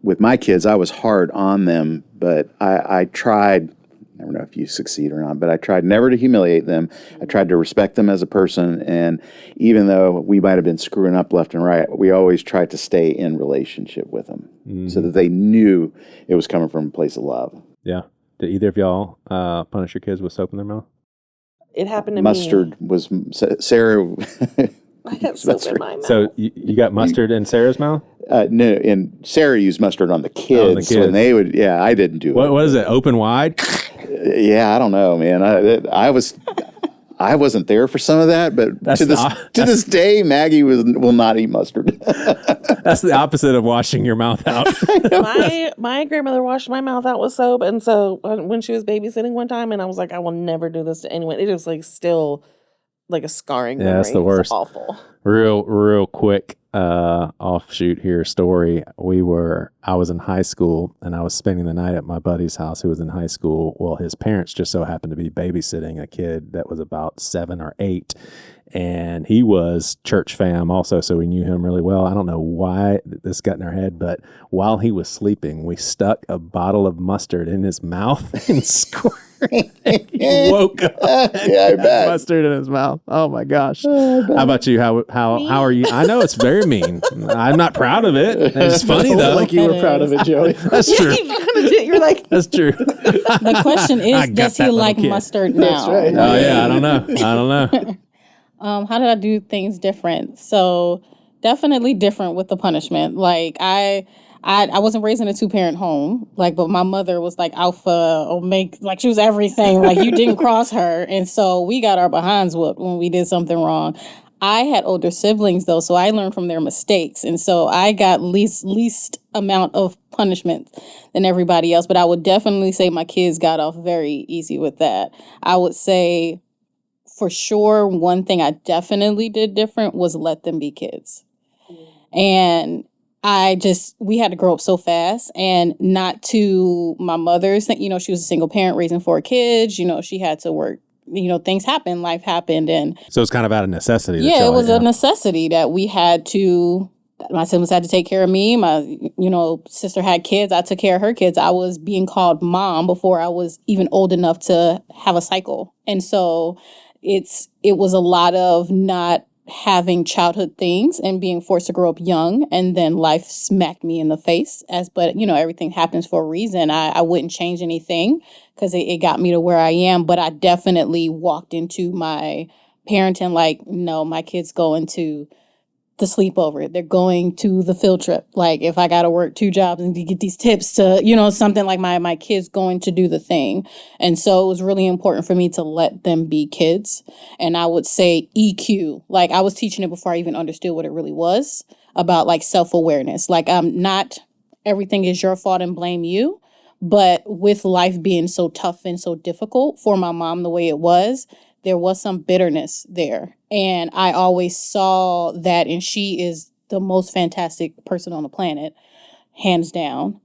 with my kids, I was hard on them, but I tried, I don't know if you succeed or not, but I tried never to humiliate them. I tried to respect them as a person, and even though we might have been screwing up left and right, we always tried to stay in relationship with them so that they knew it was coming from a place of love. Yeah. Did either of y'all punish your kids with soap in their mouth? It happened to Mustard me. was Sarah. I got soap in my mouth. So you got mustard in Sarah's mouth? No, and Sarah used mustard on the kids, when they would. Yeah, I didn't do it. What is it? Open wide? Yeah, I don't know, man. I wasn't there for some of that, but to this day, Maggie will not eat mustard. That's the opposite of washing your mouth out. My grandmother washed my mouth out with soap, and so when she was babysitting one time, and I was like, I will never do this to anyone. It just like still like a scarring Yeah, memory. that's the worst. It's awful. Real quick offshoot here story. I was in high school and I was spending the night at my buddy's house who was in high school. Well, his parents just so happened to be babysitting a kid that was about 7 or 8. And he was church fam also, so we knew him really well. I don't know why this got in our head, but while he was sleeping, we stuck a bottle of mustard in his mouth and squirted. He woke up and Yeah, I had bet. mustard in his mouth. Oh my gosh! How about you? How are you? I know it's very mean. I'm not proud of it. It's funny Don't though. like you were proud of it, Joey. That's true. You're like, That's true. The question I is, got does he that little like kid. mustard now? That's right. Oh yeah, I don't know. How did I do things different? So definitely different with the punishment. Like I wasn't raised in a 2-parent home, like, but my mother was like alpha, omega, like she was everything. Like you didn't cross her, and so we got our behinds whooped when we did something wrong. I had older siblings though, so I learned from their mistakes, and so I got least amount of punishment than everybody else. But I would definitely say my kids got off very easy with that. I would say, for sure, one thing I definitely did different was let them be kids. And we had to grow up so fast, and not to my mother's thing. She was a single parent raising 4 kids. She had to work. Things happened, life happened. And So it's kind of out of necessity. yeah, it was a necessity that we had to, my siblings had to take care of me. My, sister had kids. I took care of her kids. I was being called mom before I was even old enough to have a cycle. And so it was a lot of not having childhood things and being forced to grow up young, and then life smacked me in the face. But everything happens for a reason. I wouldn't change anything because it got me to where I am. But I definitely walked into my parenting like, no, my kid's going to the sleepover. They're going to the field trip. Like if I got to work 2 jobs and to get these tips to, something like my kid's going to do the thing. And so it was really important for me to let them be kids. And I would say EQ, like I was teaching it before I even understood what it really was about, like self-awareness. Like not everything is your fault and blame you. But with life being so tough and so difficult for my mom the way it was, there was some bitterness there. And I always saw that, and she is the most fantastic person on the planet, hands down.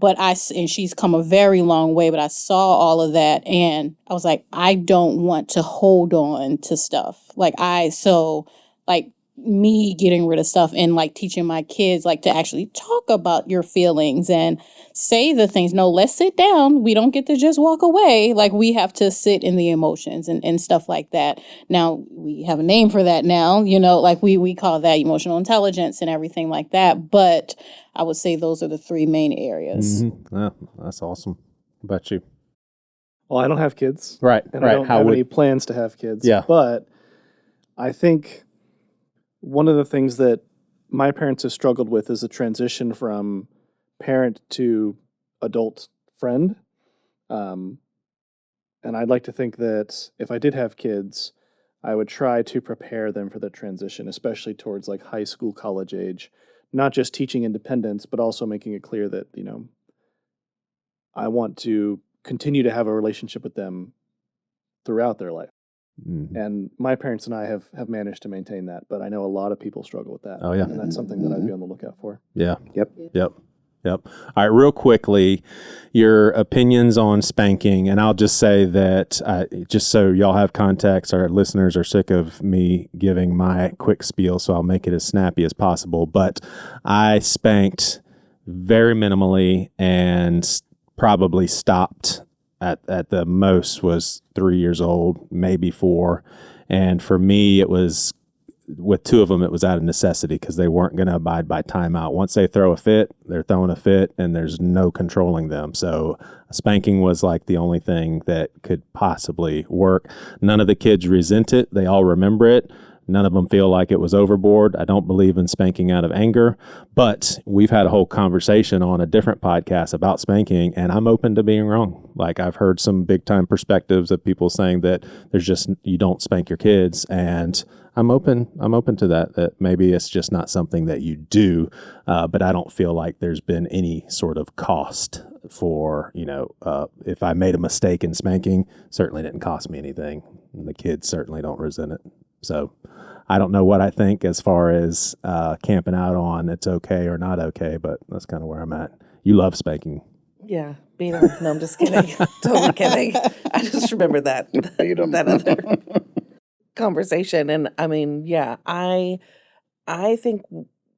And she's come a very long way, but I saw all of that and I was like, I don't want to hold on to stuff. Me getting rid of stuff and like teaching my kids like to actually talk about your feelings and say the things. No, let's sit down. We don't get to just walk away. Like we have to sit in the emotions and stuff like that. Now we have a name for that now, like we call that emotional intelligence and everything like that. But I would say those are the 3 main areas. Mm-hmm. Yeah, that's awesome. How about you? Well, I don't have kids. Right. And I don't have any plans to have kids. Yeah. But I think one of the things that my parents have struggled with is the transition from parent to adult friend. And I'd like to think that if I did have kids, I would try to prepare them for the transition, especially towards like high school, college age, not just teaching independence, but also making it clear that, I want to continue to have a relationship with them throughout their life. Mm-hmm. And my parents and I have managed to maintain that, but I know a lot of people struggle with that. Oh, yeah. And that's something that I'd be on the lookout for. Yeah. Yep. All right, real quickly, your opinions on spanking. And I'll just say that just so y'all have context, our listeners are sick of me giving my quick spiel, so I'll make it as snappy as possible. But I spanked very minimally and probably stopped at the most was 3 years old, maybe 4. And for me, it was, with 2 of them, it was out of necessity because they weren't going to abide by timeout. Once they throw a fit, they're throwing a fit and there's no controlling them. So spanking was like the only thing that could possibly work. None of the kids resent it. They all remember it. None of them feel like it was overboard. I don't believe in spanking out of anger, but we've had a whole conversation on a different podcast about spanking, and I'm open to being wrong. Like I've heard some big time perspectives of people saying that you don't spank your kids, and I'm open to that maybe it's just not something that you do, but I don't feel like there's been any sort of cost for, if I made a mistake in spanking, certainly didn't cost me anything. And the kids certainly don't resent it. So I don't know what I think as far as camping out on it's okay or not okay, but that's kind of where I'm at. You love spanking. Yeah, beat him. No, I'm just kidding. Totally kidding. I just remember that other conversation, and I mean, yeah, I think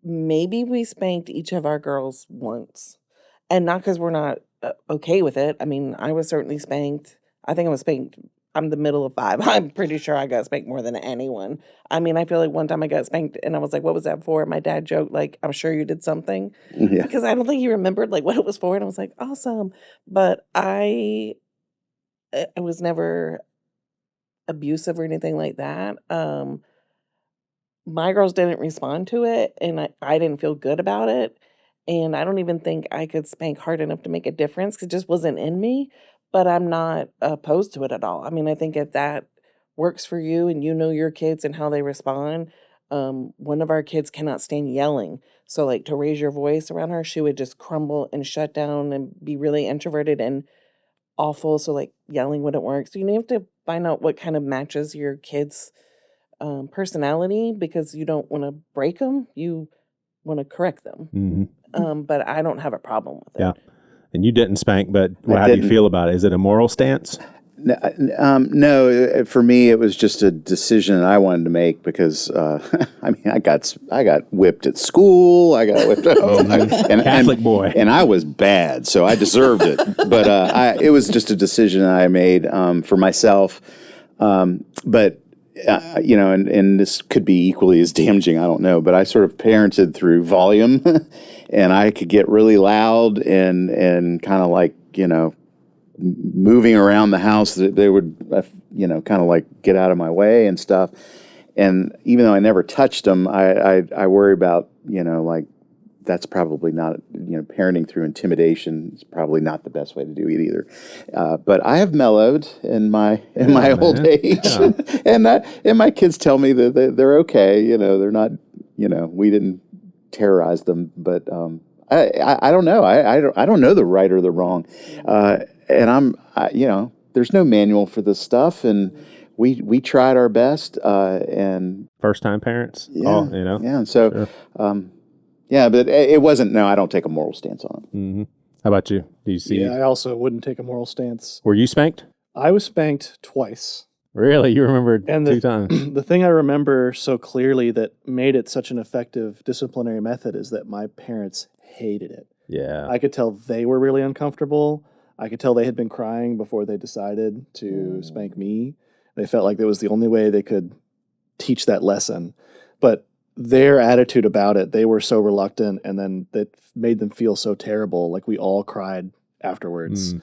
maybe we spanked each of our girls once, and not because we're not okay with it. I mean, I was certainly spanked. I think I was spanked. I'm the middle of 5. I'm pretty sure I got spanked more than anyone. I mean, I feel like one time I got spanked and I was like, what was that for? My dad joked, like, I'm sure you did something. Yeah. Because I don't think he remembered, like, what it was for. And I was like, awesome. But I was never abusive or anything like that. My girls didn't respond to it, and I didn't feel good about it. And I don't even think I could spank hard enough to make a difference because it just wasn't in me. But I'm not opposed to it at all. I mean, I think if that works for you and you know your kids and how they respond, one of our kids cannot stand yelling. So, like, to raise your voice around her, she would just crumble and shut down and be really introverted and awful. So, like, yelling wouldn't work. So, you have to find out what kind of matches your kids' personality, because you don't want to break them. You want to correct them. Mm-hmm. But I don't have a problem with it. Yeah. And you didn't spank, but how do you feel about it? Is it a moral stance? No, for me, it was just a decision I wanted to make because, I mean, I got whipped at school. I got whipped at home. Catholic boy. And I was bad, so I deserved it. But it was just a decision I made for myself. But and this could be equally as damaging, I don't know, but I sort of parented through volume, and I could get really loud and kind of like, moving around the house, that they would, kind of like get out of my way and stuff. And even though I never touched them, I worry about, like, that's probably not, parenting through intimidation is probably not the best way to do it either. But I have mellowed in my old age, and my kids tell me that they're okay. They're not, we didn't terrorize them, but I don't know. I don't know the right or the wrong, and there's no manual for this stuff, and we tried our best, and first time parents. Yeah, and so. Sure. Yeah, but it wasn't. No, I don't take a moral stance on it. Mm-hmm. How about you? Do you see? Yeah, I also wouldn't take a moral stance. Were you spanked? I was spanked twice. Really? You remembered and 2 times? The thing I remember so clearly that made it such an effective disciplinary method is that my parents hated it. Yeah. I could tell they were really uncomfortable. I could tell they had been crying before they decided to spank me. They felt like that was the only way they could teach that lesson. But their attitude about it, they were so reluctant, and then that made them feel so terrible. Like, we all cried afterwards.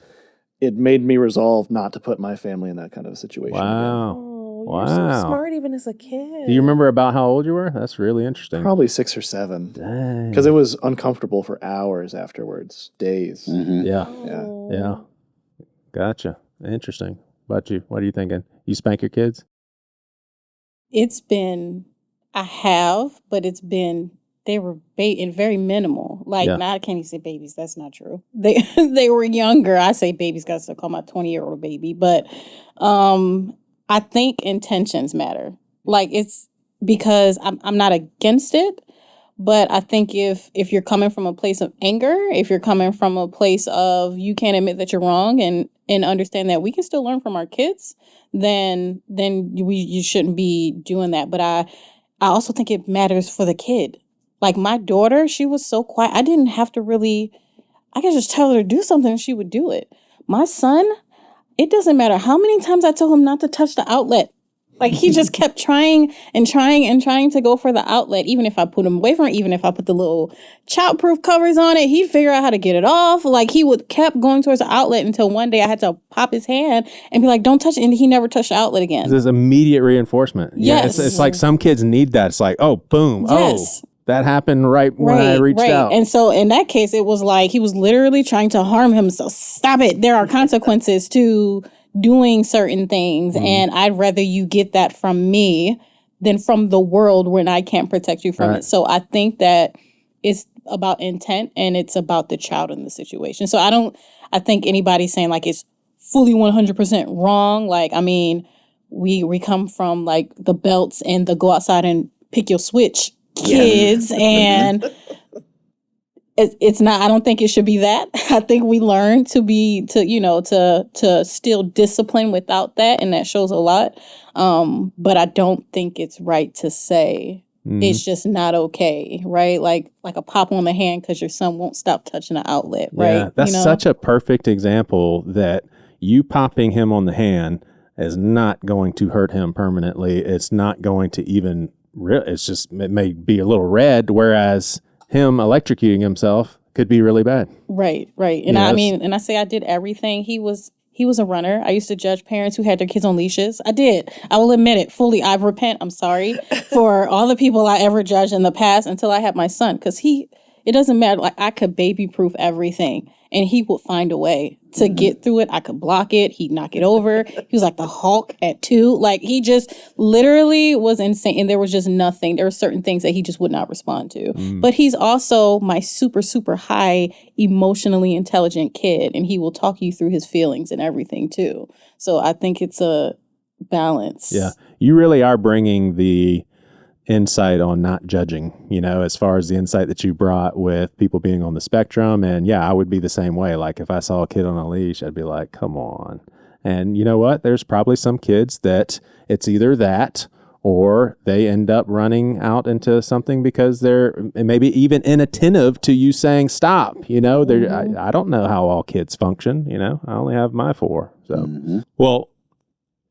It made me resolve not to put my family in that kind of a situation. Wow. Oh, wow. You're so smart even as a kid. Do you remember about how old you were? That's really interesting. Probably 6 or 7. Dang. Because it was uncomfortable for hours afterwards, days. Mm-hmm. Yeah. Oh. Yeah. Gotcha. Interesting. About you? What are you thinking? You spank your kids? I have, but they were very minimal. Like, now I can't even say babies. That's not true. They were younger. I say babies, got to call my 20-year-old baby. But I think intentions matter. Like, it's because I'm not against it, but I think if you're coming from a place of anger, if you're coming from a place of you can't admit that you're wrong and understand that we can still learn from our kids, then you shouldn't be doing that. But I also think it matters for the kid. Like, my daughter, she was so quiet. I didn't have to I could just tell her to do something and she would do it. My son, it doesn't matter how many times I told him not to touch the outlet. Like, he just kept trying and trying and trying to go for the outlet. Even if I put him away from it, even if I put the little child-proof covers on it, he'd figure out how to get it off. Like, he kept going towards the outlet until one day I had to pop his hand and be like, don't touch it. And he never touched the outlet again. This is immediate reinforcement. Yes. Yeah, it's like some kids need that. It's like, oh, boom. Yes. Oh, that happened right when I reached out. And so in that case, it was like he was literally trying to harm himself. Stop it. There are consequences to doing certain things, and I'd rather you get that from me than from the world when I can't protect you from it. So I think that it's about intent and it's about the child in the situation. So I think anybody saying like it's fully 100% wrong, like, I mean, we come from like the belts and the go outside and pick your switch kids, and it's not. I don't think it should be that. I think we learn to still discipline without that, and that shows a lot. But I don't think it's right to say it's just not okay, right? Like a pop on the hand because your son won't stop touching the outlet, right? Yeah, that's such a perfect example that you popping him on the hand is not going to hurt him permanently. It's not going to even. It may be a little red, whereas him electrocuting himself could be really bad. Right. And I say I did everything. He was a runner. I used to judge parents who had their kids on leashes. I did. I will admit it fully. I repent. I'm sorry for all the people I ever judged in the past until I had my son, because it doesn't matter. Like, I could baby proof everything and he would find a way to get through it. I could block it. He'd knock it over. He was like the Hulk at 2. Like, he just literally was insane. And there was just nothing. There were certain things that he just would not respond to. But he's also my super, super high emotionally intelligent kid. And he will talk you through his feelings and everything too. So I think it's a balance. Yeah. You really are bringing the insight on not judging, as far as the insight that you brought with people being on the spectrum. And yeah, I would be the same way. Like, if I saw a kid on a leash, I'd be like, come on. And you know what? There's probably some kids that it's either that or they end up running out into something because they're maybe even inattentive to you saying stop. I don't know how all kids function. I only have my 4. So, well,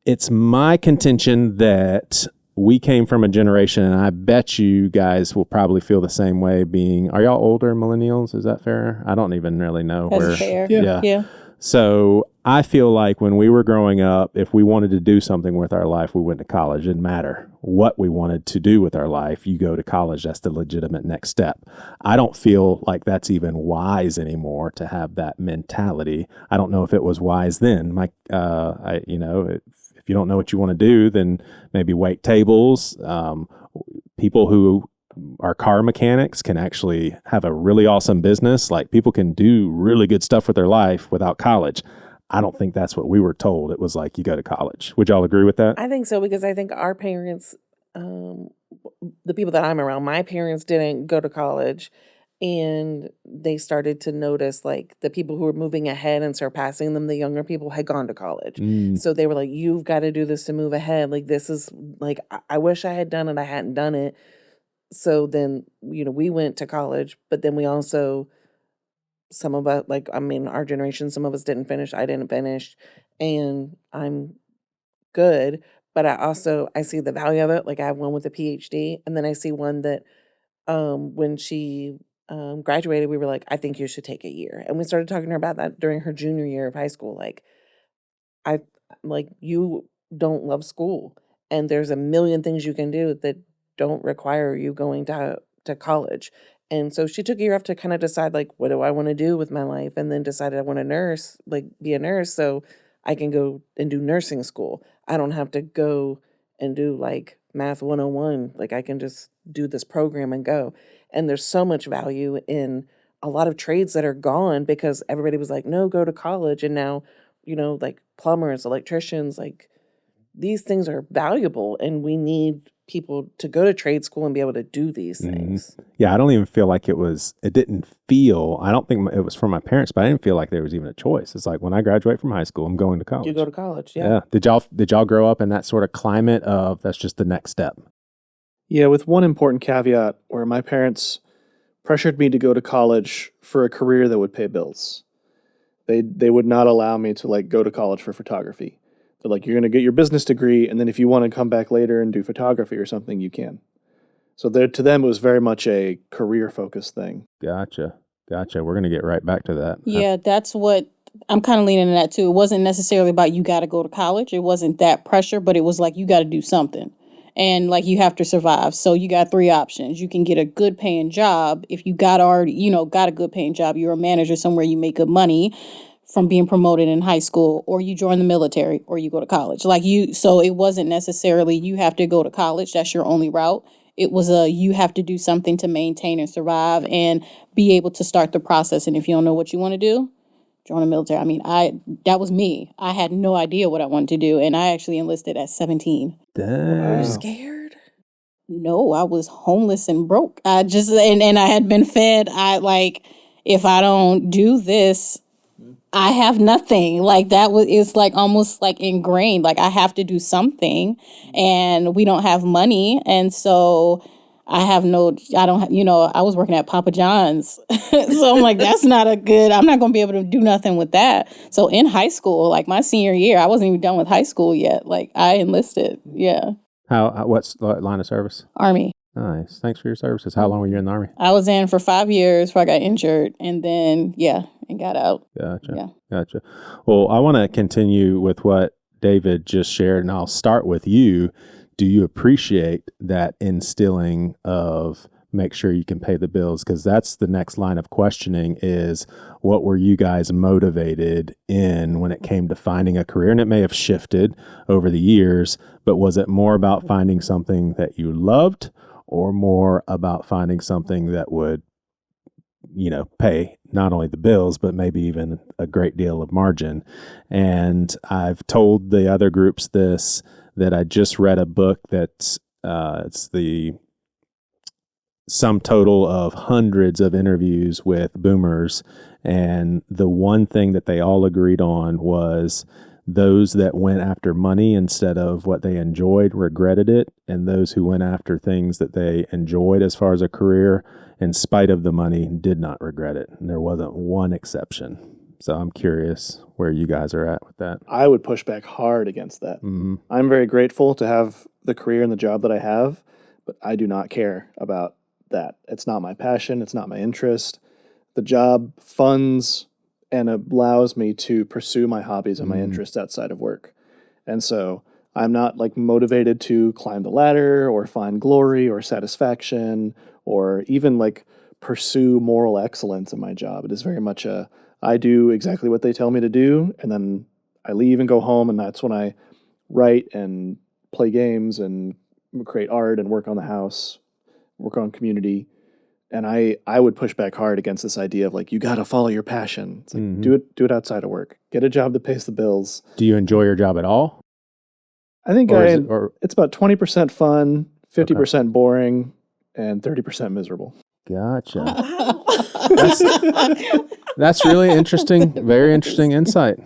it's my contention that we came from a generation, and I bet you guys will probably feel the same way are y'all older millennials? Is that fair? I don't even really know That's where. fair. Yeah. So I feel like when we were growing up, if we wanted to do something with our life, we went to college. It didn't matter what we wanted to do with our life. You go to college. That's the legitimate next step. I don't feel like that's even wise anymore to have that mentality. I don't know if it was wise then. If you don't know what you want to do, then maybe wait tables. People who are car mechanics can actually have a really awesome business. Like, people can do really good stuff with their life without college. I don't think that's what we were told. It was like, you go to college. Would y'all agree with that? I think so, because I think our parents, the people that I'm around, my parents didn't go to college. And they started to notice, like, the people who were moving ahead and surpassing them, the younger people, had gone to college. So they were like, you've got to do this to move ahead. Like, this is, like, I wish I had done it. I hadn't done it. So then, we went to college, but then we also, some of us, our generation, some of us didn't finish. I didn't finish. And I'm good. But I see the value of it. Like, I have one with a PhD. And then I see one that when she graduated, we were like, I think you should take a year. And we started talking to her about that during her junior year of high school. You don't love school, and there's a million things you can do that don't require you going to college. And so she took a year off to kind of decide, like, what do I want to do with my life? And then decided I want to be a nurse, so I can go and do nursing school. I don't have to go and do like math 101. Like, I can just do this program and go. And there's so much value in a lot of trades that are gone because everybody was like, no, go to college. And now, like plumbers, electricians, like, these things are valuable, and we need people to go to trade school and be able to do these things. Yeah, I don't even feel like I don't think it was from my parents, but I didn't feel like there was even a choice. It's like, when I graduate from high school, I'm going to college. You go to college, yeah. Did y'all grow up in that sort of climate of that's just the next step? Yeah, with one important caveat where my parents pressured me to go to college for a career that would pay bills. They would not allow me to go to college for photography. They're like, you're going to get your business degree, and then if you want to come back later and do photography or something, you can. So to them, it was very much a career-focused thing. Gotcha. We're going to get right back to that. Yeah, that's what I'm kind of leaning in that too. It wasn't necessarily about you got to go to college. It wasn't that pressure, but it was like, you got to do something. And you have to survive. So you got 3 options. You can get a good paying job. If you got a good paying job, you're a manager somewhere, you make good money from being promoted in high school, or you join the military, or you go to college. So it wasn't necessarily you have to go to college. That's your only route. It was you have to do something to maintain and survive and be able to start the process. And if you don't know what you want to do, join the military. I mean, that was me. I had no idea what I wanted to do, and I actually enlisted at 17. Dang. Were you scared? No, I was homeless and broke. I just and I had been fed. If I don't do this, I have nothing. Like that it's like almost like ingrained. Like I have to do something, and we don't have money, and so I was working at Papa John's. So I'm like, that's I'm not going to be able to do nothing with that. So in high school, like my senior year, I wasn't even done with high school yet. Like I enlisted. Yeah. What's line of service? Army. Nice. Thanks for your services. How long were you in the Army? I was in for 5 years before I got injured, and then, and got out. Gotcha. Yeah. Gotcha. Well, I want to continue with what David just shared, and I'll start with you. Do you appreciate that instilling of make sure you can pay the bills? Because that's the next line of questioning is, what were you guys motivated in when it came to finding a career? And it may have shifted over the years, but was it more about finding something that you loved or more about finding something that would, pay not only the bills, but maybe even a great deal of margin? And I've told the other groups this, that I just read a book that's it's the sum total of hundreds of interviews with boomers. And the one thing that they all agreed on was those that went after money instead of what they enjoyed regretted it. And those who went after things that they enjoyed as far as a career, in spite of the money, did not regret it. And there wasn't one exception. So I'm curious where you guys are at with that. I would push back hard against that. Mm-hmm. I'm very grateful to have the career and the job that I have, but I do not care about that. It's not my passion. It's not my interest. The job funds and allows me to pursue my hobbies and my interests outside of work. And so I'm not like motivated to climb the ladder or find glory or satisfaction or even like pursue moral excellence in my job. It is very much I do exactly what they tell me to do, and then I leave and go home, and that's when I write and play games and create art and work on the house, work on community. And I would push back hard against this idea of like, you got to follow your passion. It's like, do it outside of work. Get a job that pays the bills. Do you enjoy your job at all? I think it's about 20% fun, 50% Okay. boring, and 30% miserable. Gotcha. That's really interesting. Very interesting insight.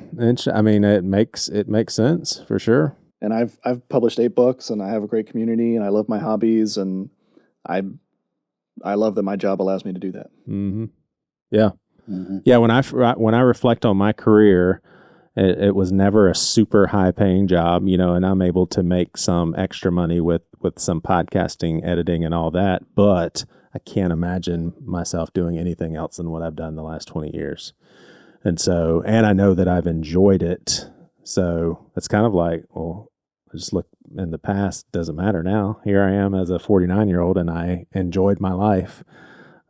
I mean, it makes sense for sure. And I've published 8 books, and I have a great community, and I love my hobbies, and I love that my job allows me to do that. Mm-hmm. Yeah. Mm-hmm. Yeah. When I reflect on my career, it was never a super high paying job, and I'm able to make some extra money with some podcasting, editing, and all that. But I can't imagine myself doing anything else than what I've done the last 20 years. And I know that I've enjoyed it. So it's kind of like, well, I just look in the past, doesn't matter now. Here I am as a 49-year-old, and I enjoyed my life.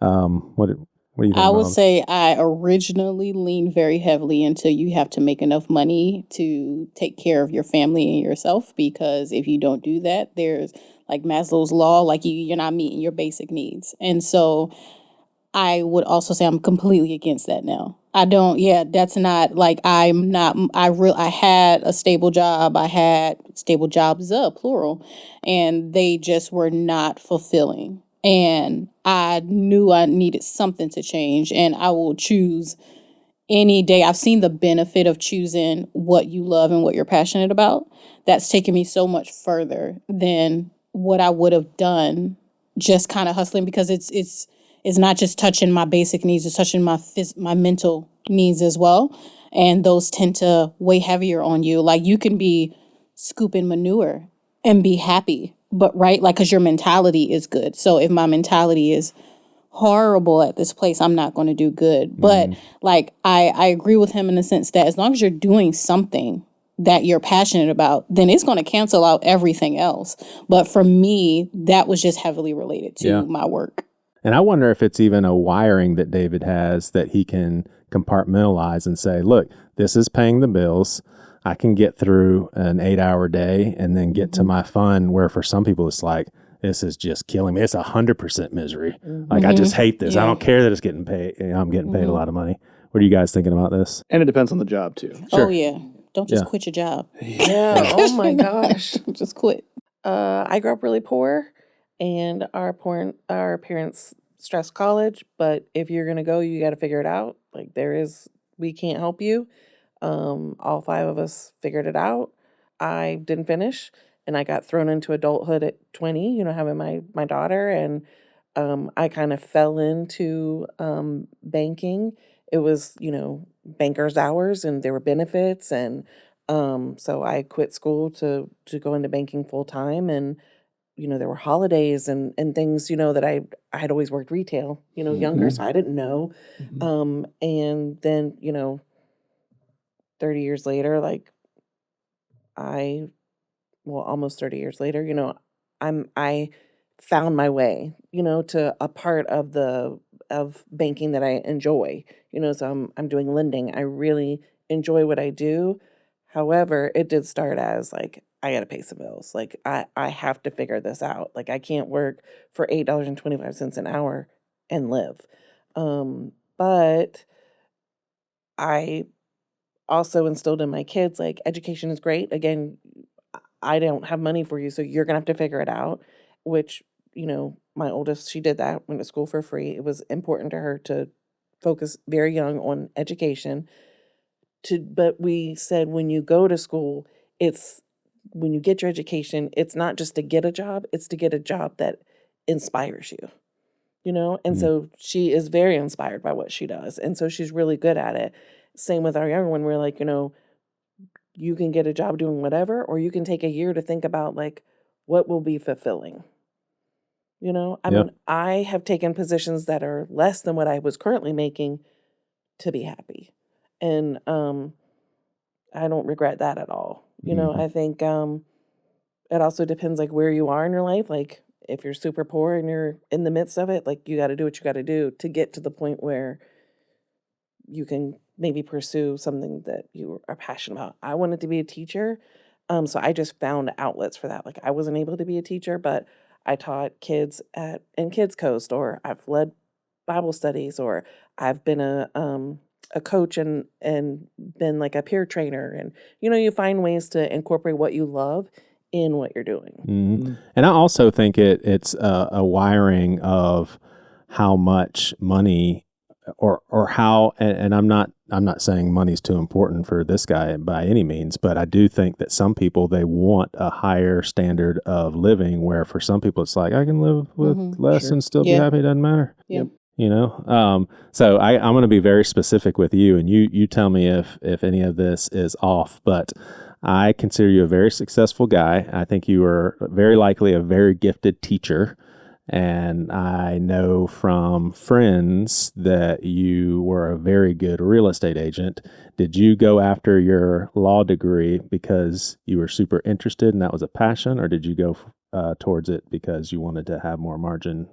What do you think? I would say I originally leaned very heavily into you have to make enough money to take care of your family and yourself, because if you don't do that, there's like Maslow's law, like you're not meeting your basic needs. And so I would also say I'm completely against that now. That's not like I had a stable job. I had stable jobs, plural, and they just were not fulfilling. And I knew I needed something to change, and I will choose any day. I've seen the benefit of choosing what you love and what you're passionate about. That's taken me so much further than what I would have done just kind of hustling, because it's not just touching my basic needs, it's touching my mental needs as well. And those tend to weigh heavier on you. Like you can be scooping manure and be happy, but because your mentality is good. So if my mentality is horrible at this place, I'm not going to do good. But I agree with him in the sense that as long as you're doing something that you're passionate about, then it's going to cancel out everything else. But for me, that was just heavily related to my work. And I wonder if it's even a wiring that David has that he can compartmentalize and say, look, this is paying the bills. I can get through an 8-hour day and then get to my fun, where for some people it's like, this is just killing me. It's 100% misery. Like, I just hate this. I don't care that it's getting paid. I'm getting paid a lot of money. What are you guys thinking about this? And it depends on the job too. Oh yeah. Don't just Yeah. quit your job. Yeah. Oh my gosh. Just quit. I grew up really poor, and our parents stressed college. But if you're gonna go, you got to figure it out. Like we can't help you. All 5 of us figured it out. I didn't finish, and I got thrown into adulthood at 20. Having my daughter, and I kind of fell into banking. It was banker's hours, and there were benefits, and so I quit school to go into banking full time, and there were holidays and things that I had always worked retail, younger, so I didn't know. And then 30 years later, like almost 30 years later, I found my way, to a part of banking that I enjoy. So I'm doing lending. I really enjoy what I do. However, it did start as like, I got to pay some bills. Like I have to figure this out. Like I can't work for $8.25 an hour and live. But I also instilled in my kids, like, education is great. Again, I don't have money for you, so you're going to have to figure it out, which, my oldest, she did that, went to school for free. It was important to her to focus very young on education. But we said, when you go to school, when you get your education, it's not just to get a job, it's to get a job that inspires you, And so she is very inspired by what she does. And so she's really good at it. Same with our younger one. We're like, you can get a job doing whatever, or you can take a year to think about, like, what will be fulfilling. I mean, I have taken positions that are less than what I was currently making to be happy. And I don't regret that at all. I think it also depends, like, where you are in your life. Like, if you're super poor and you're in the midst of it, like, you got to do what you got to do to get to the point where you can maybe pursue something that you are passionate about. I wanted to be a teacher. So I just found outlets for that. Like, I wasn't able to be a teacher, but I taught kids in Kids Coast, or I've led Bible studies, or I've been a coach and been like a peer trainer. And, you find ways to incorporate what you love in what you're doing. And I also think it's a wiring of how much money or how, and I'm not saying money's too important for this guy by any means, but I do think that some people, they want a higher standard of living, where for some people it's like, I can live with less and still be happy. It doesn't matter. Yep. So I'm going to be very specific with you, and you tell me if any of this is off, but I consider you a very successful guy. I think you are very likely a very gifted teacher. And I know from friends that you were a very good real estate agent. Did you go after your law degree because you were super interested and that was a passion, or did you go towards it because you wanted to have more margin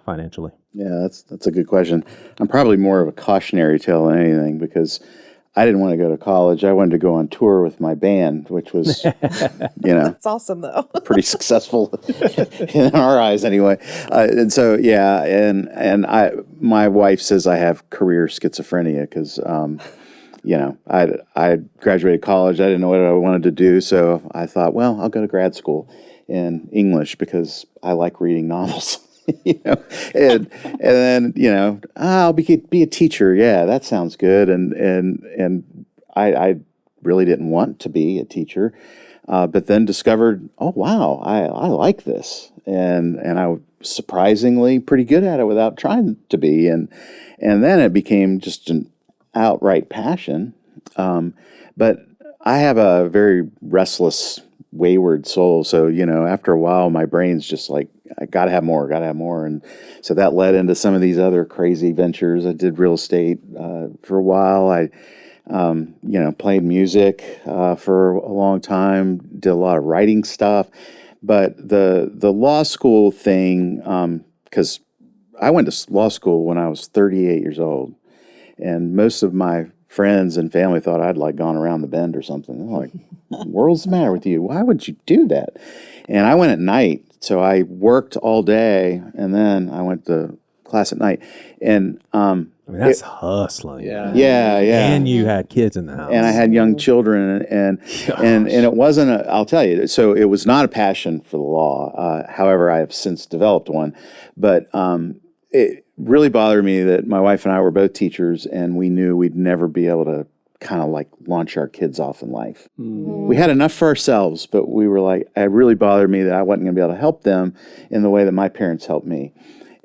financially? Yeah, that's a good question. I'm probably more of a cautionary tale than anything, because I didn't want to go to college. I wanted to go on tour with my band, which was, That's awesome, though. pretty successful in our eyes anyway. And so, my wife says I have career schizophrenia because, I graduated college. I didn't know what I wanted to do. So I thought, well, I'll go to grad school in English because I like reading novels. And then, I'll be a teacher. Yeah, that sounds good. And I really didn't want to be a teacher, but then discovered, oh, wow, I like this. And I was surprisingly pretty good at it without trying to be. And then it became just an outright passion. But I have a very restless, wayward soul. So, after a while, my brain's just like, I gotta have more. And so that led into some of these other crazy ventures. I did real estate for a while. I, played music for a long time, did a lot of writing stuff. But the law school thing, because I went to law school when I was 38 years old, and most of my friends and family thought I'd like gone around the bend or something. They're like, what the world's the matter with you? Why would you do that? And I went at night. So I worked all day, and then I went to class at night. And I mean, that's hustling. Yeah. Yeah. And you had kids in the house. And I had young children, and it wasn't. I'll tell you. So it was not a passion for the law. However, I have since developed one. But it really bothered me that my wife and I were both teachers, and we knew we'd never be able to kind of like launch our kids off in life. We had enough for ourselves, but we were like, it really bothered me that I wasn't going to be able to help them in the way that my parents helped me.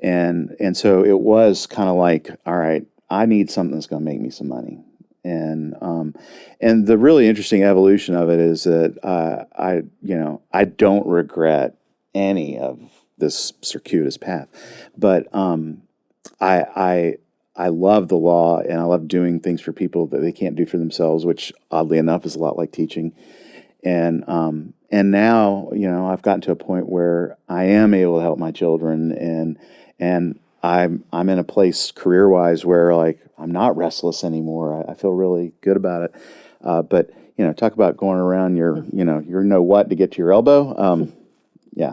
And so it was kind of like, all right, I need something that's going to make me some money. And the really interesting evolution of it is that I don't regret any of this circuitous path, but I love the law, and I love doing things for people that they can't do for themselves, which oddly enough is a lot like teaching. And now, I've gotten to a point where I am able to help my children, and I'm in a place career-wise where like I'm not restless anymore. I feel really good about it. But talk about going around your what to get to your elbow. Yeah.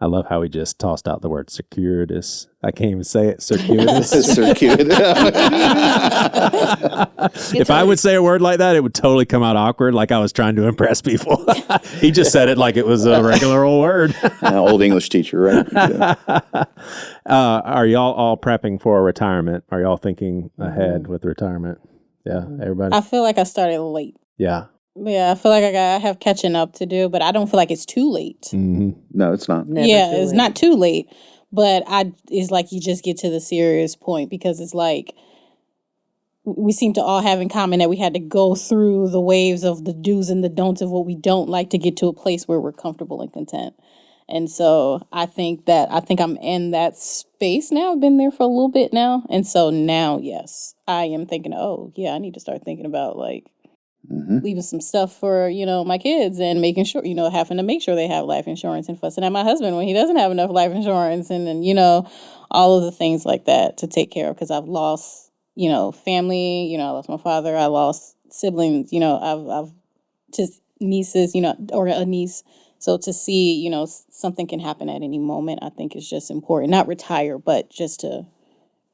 I love how he just tossed out the word circuitous. I can't even say it. Circuitous. If I would say a word like that, it would totally come out awkward, like I was trying to impress people. He just said it like it was a regular old word. Old English teacher, right? Yeah. Are y'all all prepping for retirement? Are y'all thinking ahead with retirement? Yeah, everybody? I feel like I started late. Yeah. Yeah, I feel like I have catching up to do, but I don't feel like it's too late. Mm-hmm. No, it's not. It's not too late. But it's like you just get to the serious point, because it's like we seem to all have in common that we had to go through the waves of the do's and the don'ts of what we don't like to get to a place where we're comfortable and content. And so I think I'm in that space now. I've been there for a little bit now. And so now, yes, I am thinking, I need to start thinking about like leaving some stuff for, my kids, and making sure, having to make sure they have life insurance, and fussing at my husband when he doesn't have enough life insurance, and all of the things like that to take care of, because I've lost, family, I lost my father, I lost siblings, I've just nieces, or a niece. So to see, something can happen at any moment, I think is just important. Not retire, but just to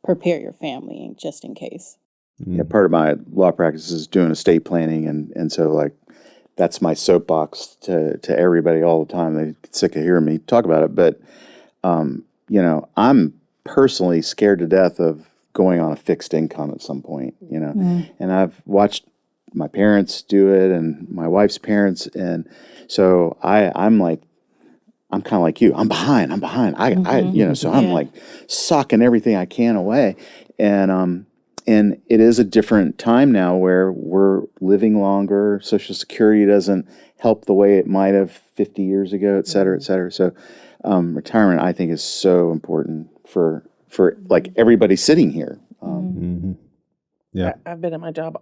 prepare your family just in case. Yeah, part of my law practice is doing estate planning, and so like that's my soapbox to everybody all the time. They get sick of hearing me talk about it, but I'm personally scared to death of going on a fixed income at some point. And I've watched my parents do it, and my wife's parents, and so I'm kind of like you. I'm behind. So I'm like socking everything I can away, and it is a different time now where we're living longer. Social Security doesn't help the way it might have 50 years ago, et cetera, et cetera. So retirement, I think, is so important for like everybody sitting here. Yeah, I've been at my job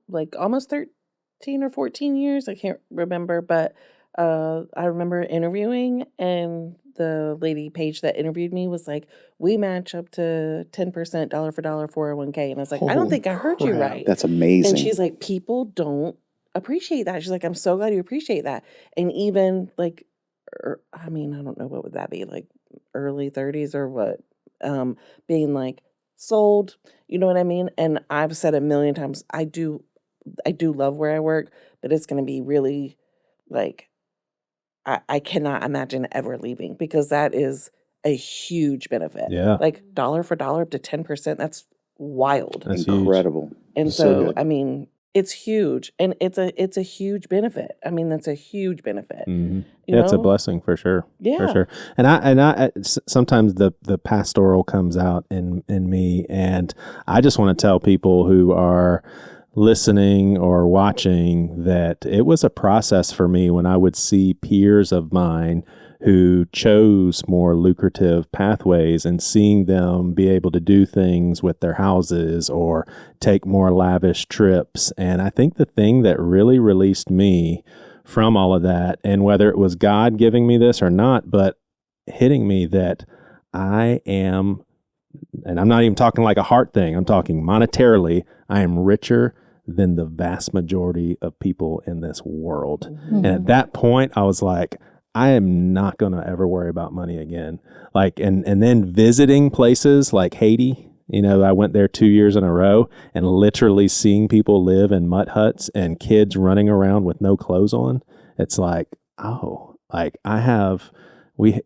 like almost 13 or 14 years. I can't remember, but I remember interviewing, and the lady Paige that interviewed me was like, we match up to 10% dollar for dollar 401k. And I was like, I don't think I heard you right. That's amazing. And she's like, people don't appreciate that. She's like, I'm so glad you appreciate that. And even like, I don't know, what would that be? Like early 30s or what? Being like sold, you know what I mean? And I've said a million times, I do love where I work, but it's going to be really like, I cannot imagine ever leaving, because that is a huge benefit. Yeah. Like dollar for dollar up to 10%. That's wild. That's incredible. Huge. And So it's huge. And it's a huge benefit. That's a huge benefit. Mm-hmm. It's a blessing for sure. Yeah. For sure. And I sometimes the pastoral comes out in me, and I just want to tell people who are listening or watching that it was a process for me when I would see peers of mine who chose more lucrative pathways, and seeing them be able to do things with their houses or take more lavish trips. And I think the thing that really released me from all of that, and whether it was God giving me this or not, but hitting me that I am, and I'm not even talking like a heart thing, I'm talking monetarily, I am richer than the vast majority of people in this world. Mm-hmm. And at that point, I was like, I am not going to ever worry about money again. Like, and then visiting places like Haiti You know, I went there 2 years in a row, and literally seeing people live in mutt huts and kids running around with no clothes on. It's like, oh, like we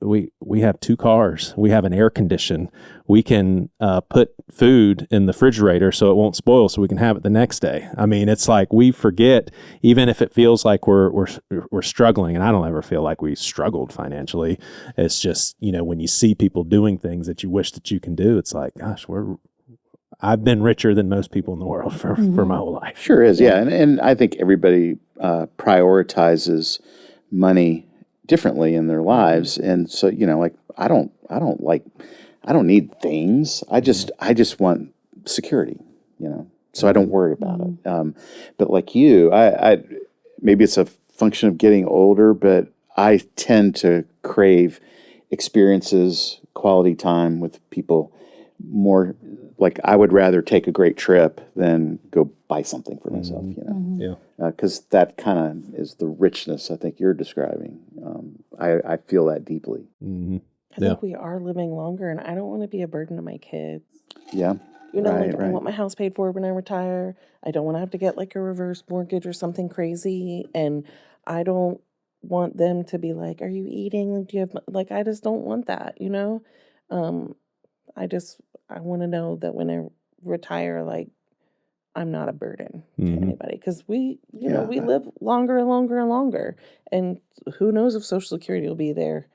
have 2 cars. We have an air condition. We can put food in the refrigerator so it won't spoil, so we can have it the next day. I mean, it's like we forget, even if it feels like we're struggling. And I don't ever feel like we struggled financially. It's just, you know, when you see people doing things that you wish that you can do, it's like, gosh, I've been richer than most people in the world for my whole life. Sure is, yeah. And I think everybody prioritizes money differently in their lives, and so, you know, like I don't need things. I just want security, you know, so I don't worry about it. But like you, I maybe it's a function of getting older, but I tend to crave experiences, quality time with people more. Like I would rather take a great trip than go buy something for myself, you know. Because that kind of is the richness I think you're describing. I feel that deeply. I think we are living longer, and I don't want to be a burden to my kids. Yeah. You know, I want my house paid for when I retire. I don't want to have to get like a reverse mortgage or something crazy. And I don't want them to be like, are you eating? Do you have, like, I just don't want that, you know? I want to know that when I retire, like, I'm not a burden to anybody, because we live longer and longer and longer, and who knows if Social Security will be there?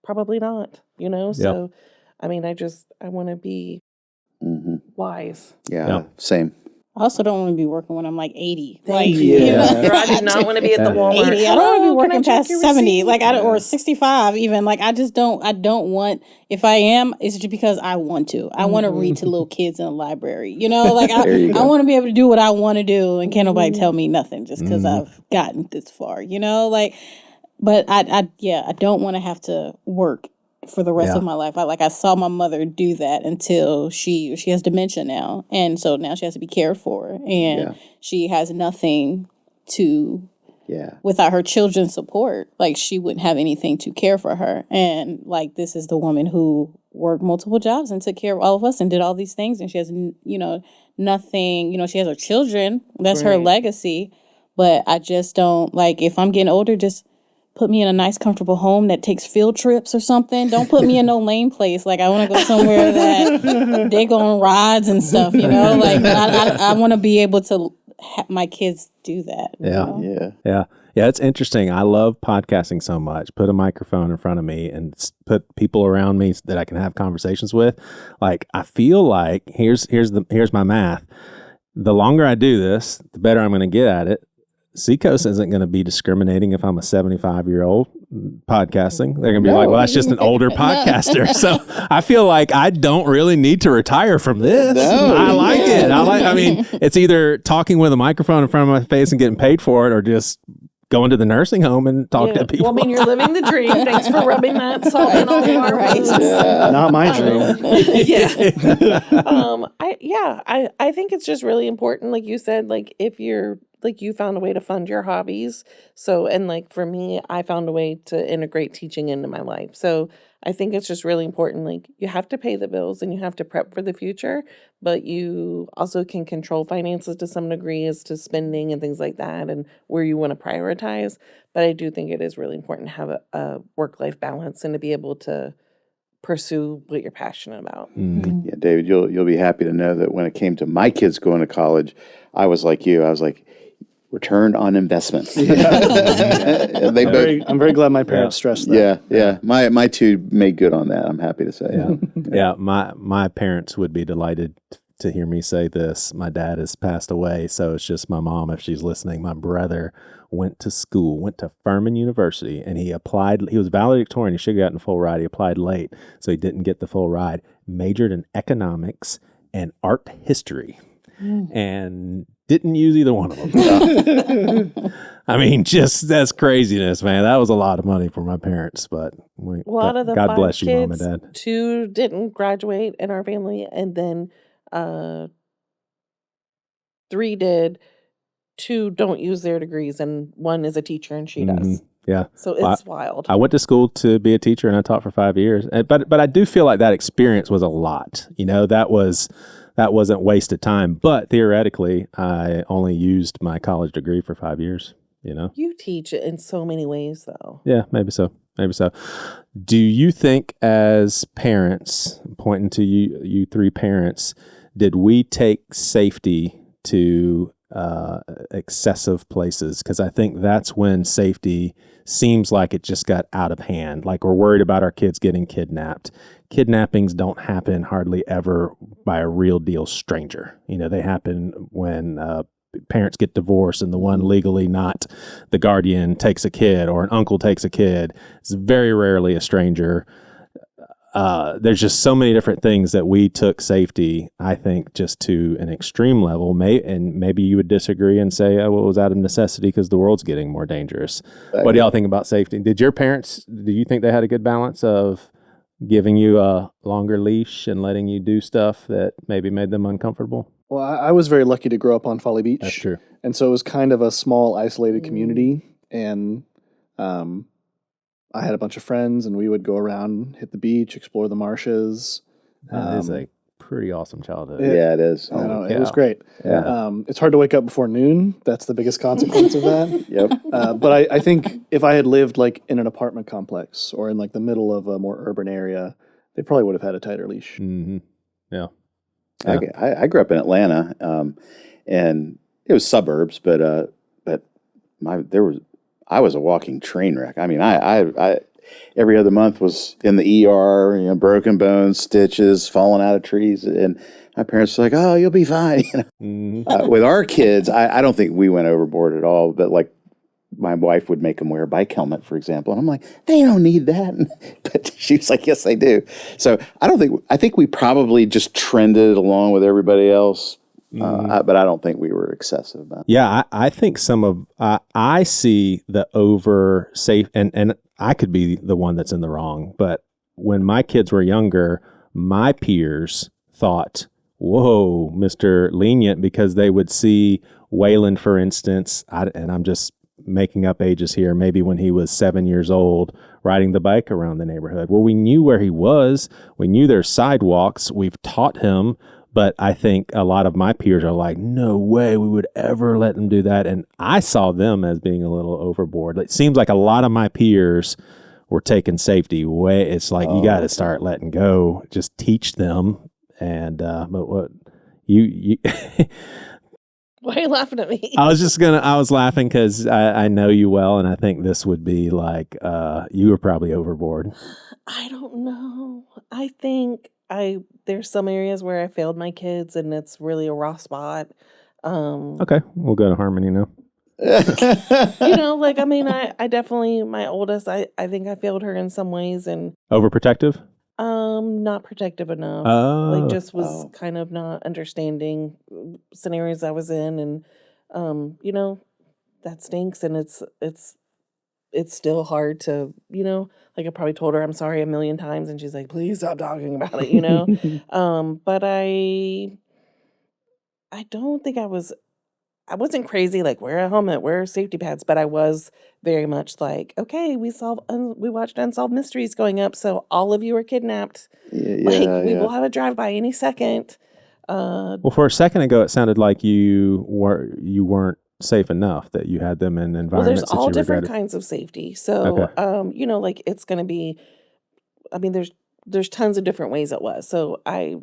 Probably not, you know. So, I mean, I want to be wise. Yeah, same. I also don't want to be working when I'm like 80. Thank you. You know? I do not want to be at the Walmart. 80. I don't want to be Hello, can I working check past your 70, receipt? or 65 even. Like I don't want, if I am, it's just because I want to. I want to read to little kids in a library. You know, like I want to be able to do what I want to do, and can't nobody tell me nothing just because I've gotten this far, you know, like, but I don't want to have to work for the rest of my life. I saw my mother do that until she has dementia now, and so now she has to be cared for, and she has nothing to without her children's support. Like she wouldn't have anything to care for her, and like this is the woman who worked multiple jobs and took care of all of us and did all these things, and she has nothing. She has her children. That's her legacy. But I just don't, like, if I'm getting older, just put me in a nice, comfortable home that takes field trips or something. Don't put me in no lame place. Like, I want to go somewhere that they go on rides and stuff, you know? Like, I want to be able to have my kids do that. Yeah, it's interesting. I love podcasting so much. Put a microphone in front of me and put people around me that I can have conversations with. Like, I feel like, here's my math. The longer I do this, the better I'm going to get at it. Seacoast isn't going to be discriminating if I'm a 75-year-old podcasting. They're going to be like, well, that's just an older podcaster. So I feel like I don't really need to retire from this. I like it. I mean, it's either talking with a microphone in front of my face and getting paid for it, or just going to the nursing home and talk to people. Well, I mean, you're living the dream. Thanks for rubbing that salt in all of our eyes. Not my dream. I think it's just really important, like you said, like if you're like you found a way to fund your hobbies. So, and like for me, I found a way to integrate teaching into my life. So I think it's just really important. Like you have to pay the bills and you have to prep for the future, but you also can control finances to some degree as to spending and things like that and where you want to prioritize. But I do think it is really important to have a work-life balance and to be able to pursue what you're passionate about. Yeah, David, you'll be happy to know that when it came to my kids going to college, I was like you. I was like, return on investment. I'm very glad my parents stressed that. Yeah. My two made good on that. I'm happy to say. My parents would be delighted to hear me say this. My dad has passed away, so it's just my mom if she's listening. My brother went to Furman University, and he applied. He was valedictorian. He should have gotten a full ride. He applied late, so he didn't get the full ride. Majored in economics and art history, and didn't use either one of them. I mean, just that's craziness, man. That was a lot of money for my parents, but out of the God 5 bless you, kids, Mom and Dad. 2 didn't graduate in our family, and then 3 did. 2 don't use their degrees, and 1 is a teacher, and she does. Yeah. So Well, it's wild. I went to school to be a teacher and I taught for 5 years. But I do feel like that experience was a lot. That wasn't wasted time. But theoretically, I only used my college degree for 5 years, You teach it in so many ways, though. Yeah, maybe so. Maybe so. Do you think as parents, pointing to you three parents, did we take safety to excessive places? Because I think that's when safety seems like it just got out of hand. Like we're worried about our kids getting kidnapped. Kidnappings don't happen hardly ever by a real deal stranger. They happen when parents get divorced and the one legally not the guardian takes a kid, or an uncle takes a kid. It's very rarely a stranger. There's just so many different things that we took safety, I think, just to an extreme level. And maybe you would disagree and say, oh, well, it was out of necessity because the world's getting more dangerous. What do y'all think about safety? Do you think they had a good balance of giving you a longer leash and letting you do stuff that maybe made them uncomfortable? Well, I was very lucky to grow up on Folly Beach. That's true. And so it was kind of a small, isolated community. And I had a bunch of friends, and we would go around, hit the beach, explore the marshes. That is a pretty awesome childhood. Yeah, it is. I know, it was great. Yeah. It's hard to wake up before noon. That's the biggest consequence of that. Yep. But I think if I had lived like in an apartment complex or in like the middle of a more urban area, they probably would have had a tighter leash. Mm-hmm. Yeah. I grew up in Atlanta, and it was suburbs, but I was a walking train wreck. I mean, I every other month was in the ER, broken bones, stitches, falling out of trees, and my parents were like, "Oh, you'll be fine." Mm-hmm. With our kids, I don't think we went overboard at all, but like my wife would make them wear a bike helmet, for example, and I'm like, they don't need that, but she was like, yes, they do. So I think we probably just trended along with everybody else. But I don't think we were excessive about it. Yeah, I think I see the over safe, and I could be the one that's in the wrong, but when my kids were younger, my peers thought, whoa, Mr. Lenient, because they would see Waylon, for instance, and I'm just making up ages here, maybe when he was 7 years old, riding the bike around the neighborhood. Well, we knew where he was. We knew there's sidewalks. We've taught him. But I think a lot of my peers are like, no way we would ever let them do that. And I saw them as being a little overboard. It seems like a lot of my peers were taking safety way. It's like, you got to start letting go, just teach them. And, but what you Why are you laughing at me? I was laughing because I know you well. And I think this would be like, you were probably overboard. I don't know. I think there's some areas where I failed my kids and it's really a raw spot. Okay, we'll go to Harmony now. I definitely, my oldest, I think I failed her in some ways and Overprotective? not protective enough. Oh. Just was kind of not understanding scenarios I was in, and that stinks, and it's still hard to, I probably told her I'm sorry a million times and she's like, please stop talking about it, but I don't think I wasn't crazy, like wear a helmet, wear safety pads, but I was very much like, okay, we watched Unsolved Mysteries going up, so all of you are kidnapped. We will have a drive-by any second. Well, for a second ago, it sounded like you weren't safe enough, that you had them in environments there's all that you different regretted. kinds of safety. So, Okay. it's going to be, there's tons of different ways it was. So I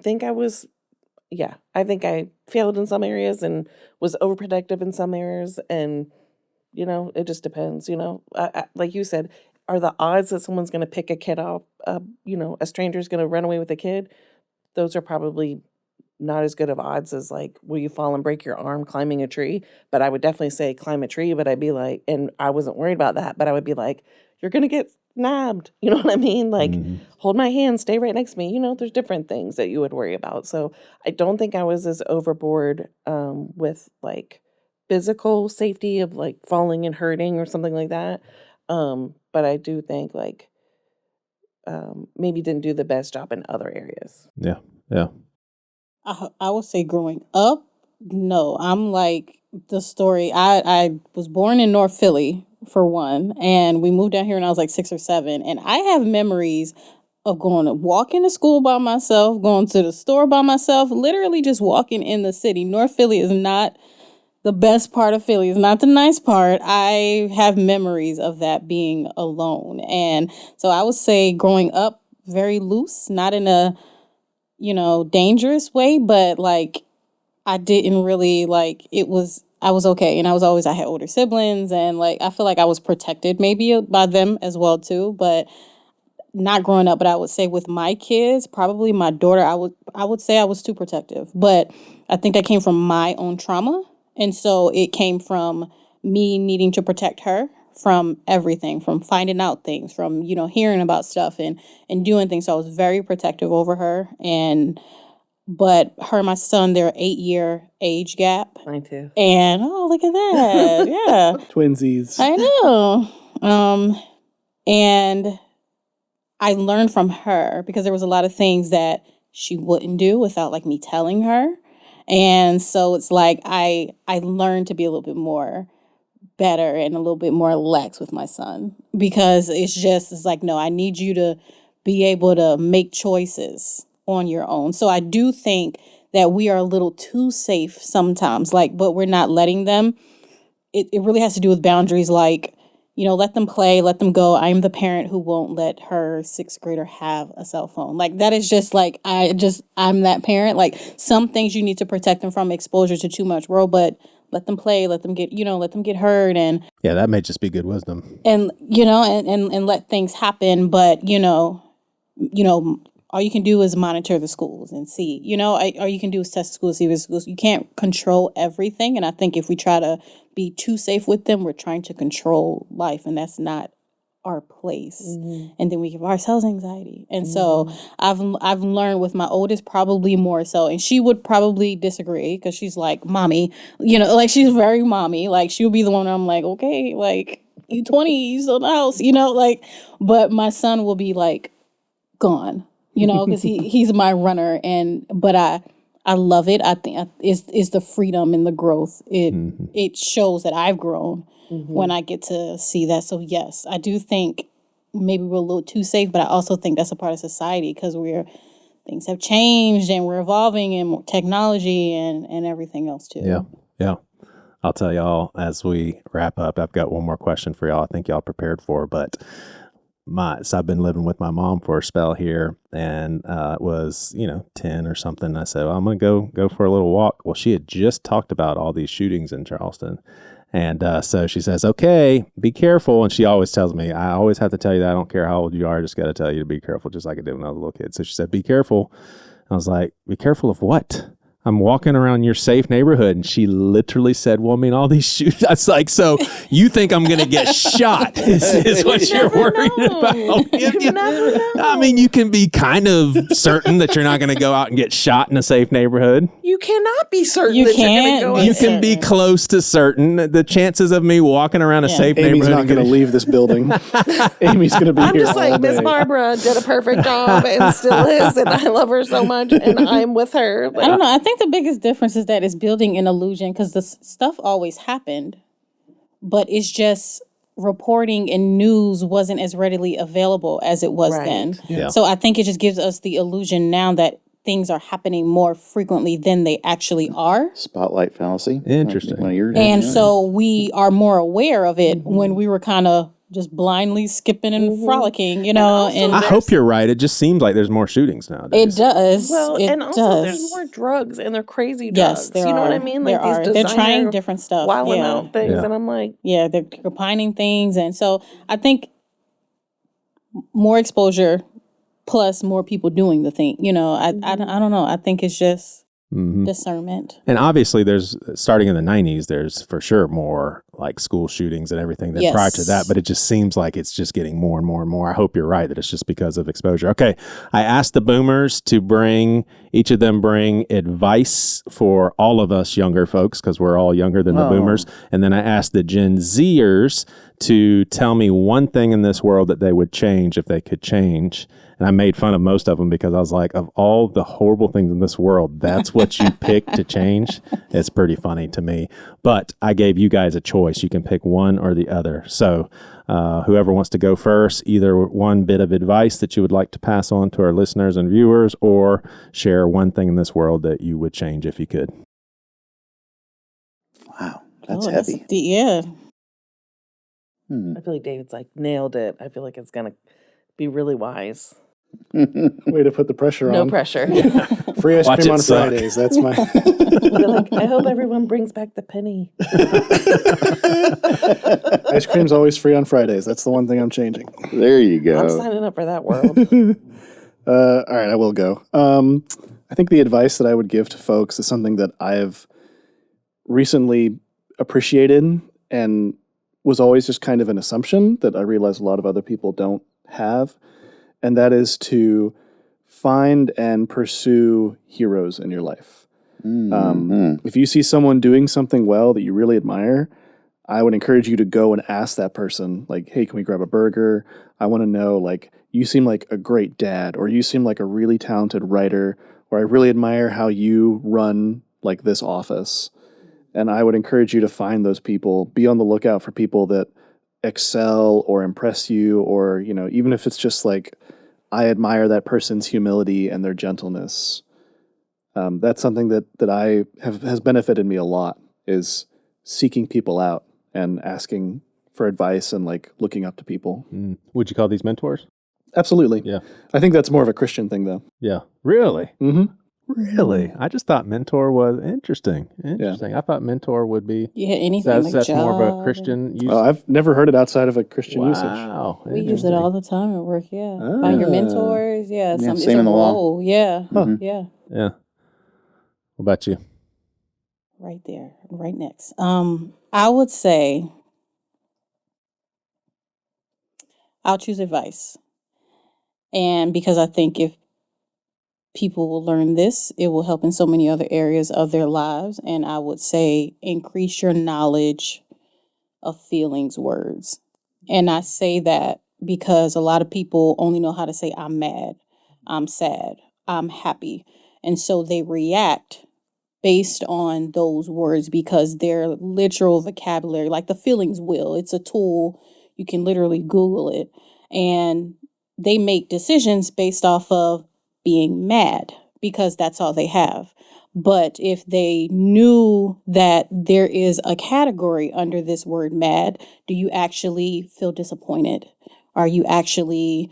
think I was, I think I failed in some areas and was overprotective in some areas. And, it just depends, like you said, are the odds that someone's going to pick a kid up, a stranger's going to run away with a kid? Those are probably not as good of odds as like, will you fall and break your arm climbing a tree? But I would definitely say climb a tree, but I'd be like, and I wasn't worried about that, but I would be like, you're going to get nabbed. You know what I mean? Like, hold my hand, stay right next to me. There's different things that you would worry about. So I don't think I was as overboard with like physical safety of like falling and hurting or something like that. But I do think like maybe didn't do the best job in other areas. Yeah. Yeah. I would say growing up, no. I'm like the story. I was born in North Philly for one. And we moved down here when I was like 6 or 7. And I have memories of going to walking to school by myself, going to the store by myself, literally just walking in the city. North Philly is not the best part of Philly. It's not the nice part. I have memories of that being alone. And so I would say growing up very loose, not in a, dangerous way, but like I didn't really I was okay. And I had older siblings, and like I feel like I was protected maybe by them as well too, but not growing up. But I would say with my kids, probably my daughter, I would say I was too protective. But I think that came from my own trauma. And so it came from me needing to protect her from everything, from finding out things, from, hearing about stuff and doing things. So I was very protective over her. But her and my son, they're 8-year age gap. Mine too. And, look at that. Yeah. Twinsies. I know. And I learned from her because there was a lot of things that she wouldn't do without like me telling her. And so it's like I learned to be a little bit more better and a little bit more lax with my son, because it's like, no, I need you to be able to make choices on your own. So I do think that we are a little too safe sometimes, but we're not letting them. It really has to do with boundaries, like, let them play, let them go. I'm the parent who won't let her 6th grader have a cell phone. Like, that is just like, I'm that parent. Like, some things you need to protect them from exposure to too much world, but let them play, let them get hurt. And Yeah, that may just be good wisdom. and, and let things happen. But, all you can do is monitor the schools and see, all you can do is test the schools, see the schools. You can't control everything. And I think if we try to be too safe with them, we're trying to control life, and that's not our place. Mm-hmm. And then we give ourselves anxiety. And so I've learned with my oldest probably more so, and she would probably disagree because she's like, mommy, like she's very mommy. Like she'll be the one where I'm like, okay, like you 20, you still in the house, but my son will be like gone. Because he's my runner, but I love it. I think it's the freedom and the growth. It shows that I've grown when I get to see that. So yes, I do think maybe we're a little too safe, but I also think that's a part of society because things have changed and we're evolving and technology and everything else too. Yeah. I'll tell y'all as we wrap up. I've got one more question for y'all. I think y'all prepared for, but. So I've been living with my mom for a spell here, and it was 10 or something. I said, well, I'm gonna go for a little walk. Well, she had just talked about all these shootings in Charleston, and so she says, okay, be careful. And she always tells me, I always have to tell you that I don't care how old you are, I just got to tell you to be careful, just like I did when I was a little kid. So she said, be careful. I was like, be careful of what? I'm walking around your safe neighborhood. And she literally said, well, I mean, all these shootings. I was like, so you think I'm going to get shot is what you're worried about. You never know. I mean, you can be kind of certain that you're not going to go out and get shot in a safe neighborhood. You cannot be certain You that you're going can't to go be out. You can be close to certain. The chances of me walking around a safe Amy's neighborhood. not going to leave this building. Amy's going to be I'm here just all like, Miss day. Barbara did a perfect job and still is, and I love her so much, and I'm with her. I don't know. I think the biggest difference is that it's building an illusion because the stuff always happened, but it's just reporting and news wasn't as readily available as it was then. Yeah. So I think it just gives us the illusion now that things are happening more frequently than they actually are. Spotlight fallacy. Interesting. And so we are more aware of it when we were kind of just blindly skipping and frolicking, and I hope you're right. It just seems like there's more shootings nowadays. it does. Well, it and also does. there's more drugs, and they're crazy Yes, drugs. there You know are. what I mean? There Like are. these They're trying different stuff. wilding Yeah. out things, Yeah. and I'm like, Yeah, they're combining things, and so I think more exposure plus more people doing the thing. I don't know. I think it's just discernment. And obviously, there's starting in the 90s, there's for sure more like school shootings and everything than Yes. prior to that. But it just seems like it's just getting more and more and more. I hope you're right that it's just because of exposure. Okay, I asked the boomers to each of them bring advice for all of us younger folks because we're all younger than the boomers. And then I asked the Gen Zers to tell me one thing in this world that they would change if they could change. And I made fun of most of them because I was like, of all the horrible things in this world, that's what you picked to change. It's pretty funny to me. But I gave you guys a choice. choice. You can pick one or the other. So whoever wants to go first, either one bit of advice that you would like to pass on to our listeners and viewers, or share one thing in this world that you would change if you could. Wow, that's heavy. Yeah. I feel like David's like nailed it. I feel like it's gonna be really wise. Way to put the pressure No on. pressure. Free ice Watch cream it on suck. Fridays. That's my. Be like, I hope everyone brings back the penny. Ice cream's always free on Fridays. That's the one thing I'm changing. There you I'm go. signing up for that world. All right, I will go. I think the advice that I would give to folks is something that I've recently appreciated and was always just kind of an assumption that I realize a lot of other people don't have. And that is to find and pursue heroes in your life. If you see someone doing something well that you really admire, I would encourage you to go and ask that person, like, hey, can we grab a burger? I want to know, like, you seem like a great dad, or you seem like a really talented writer, or I really admire how you run like this office. And I would encourage you to find those people, be on the lookout for people that excel or impress you, or, you know, even if it's just like, I admire that person's humility and their gentleness. That's something that I has benefited me a lot, is seeking people out and asking for advice and like looking up to people. Would you call these mentors? Absolutely. Yeah. I think that's more of a Christian thing though. Yeah. Really? Mm-hmm. Really? I just thought mentor was interesting. Interesting. I thought mentor would be. Yeah, anything That's, like that's more of a job Christian use. I've never heard it outside of a Christian usage. Wow. We use it all the time at work. Yeah, find your mentors. Yeah, Yeah, it's same a in the law. role. Yeah, Mhm. yeah, Yeah. What about you? right there, right next. I would say I'll choose advice, and because I think if people will learn this, it will help in so many other areas of their lives. And I would say increase your knowledge of feelings words. And I say that because a lot of people only know how to say, I'm mad, I'm sad, I'm happy. And so they react based on those words because their literal vocabulary, like the feelings wheel, it's a tool. You can literally Google it. And they make decisions based off of being mad because that's all they have. But if they knew that there is a category under this word mad, do you actually feel disappointed? Are you actually,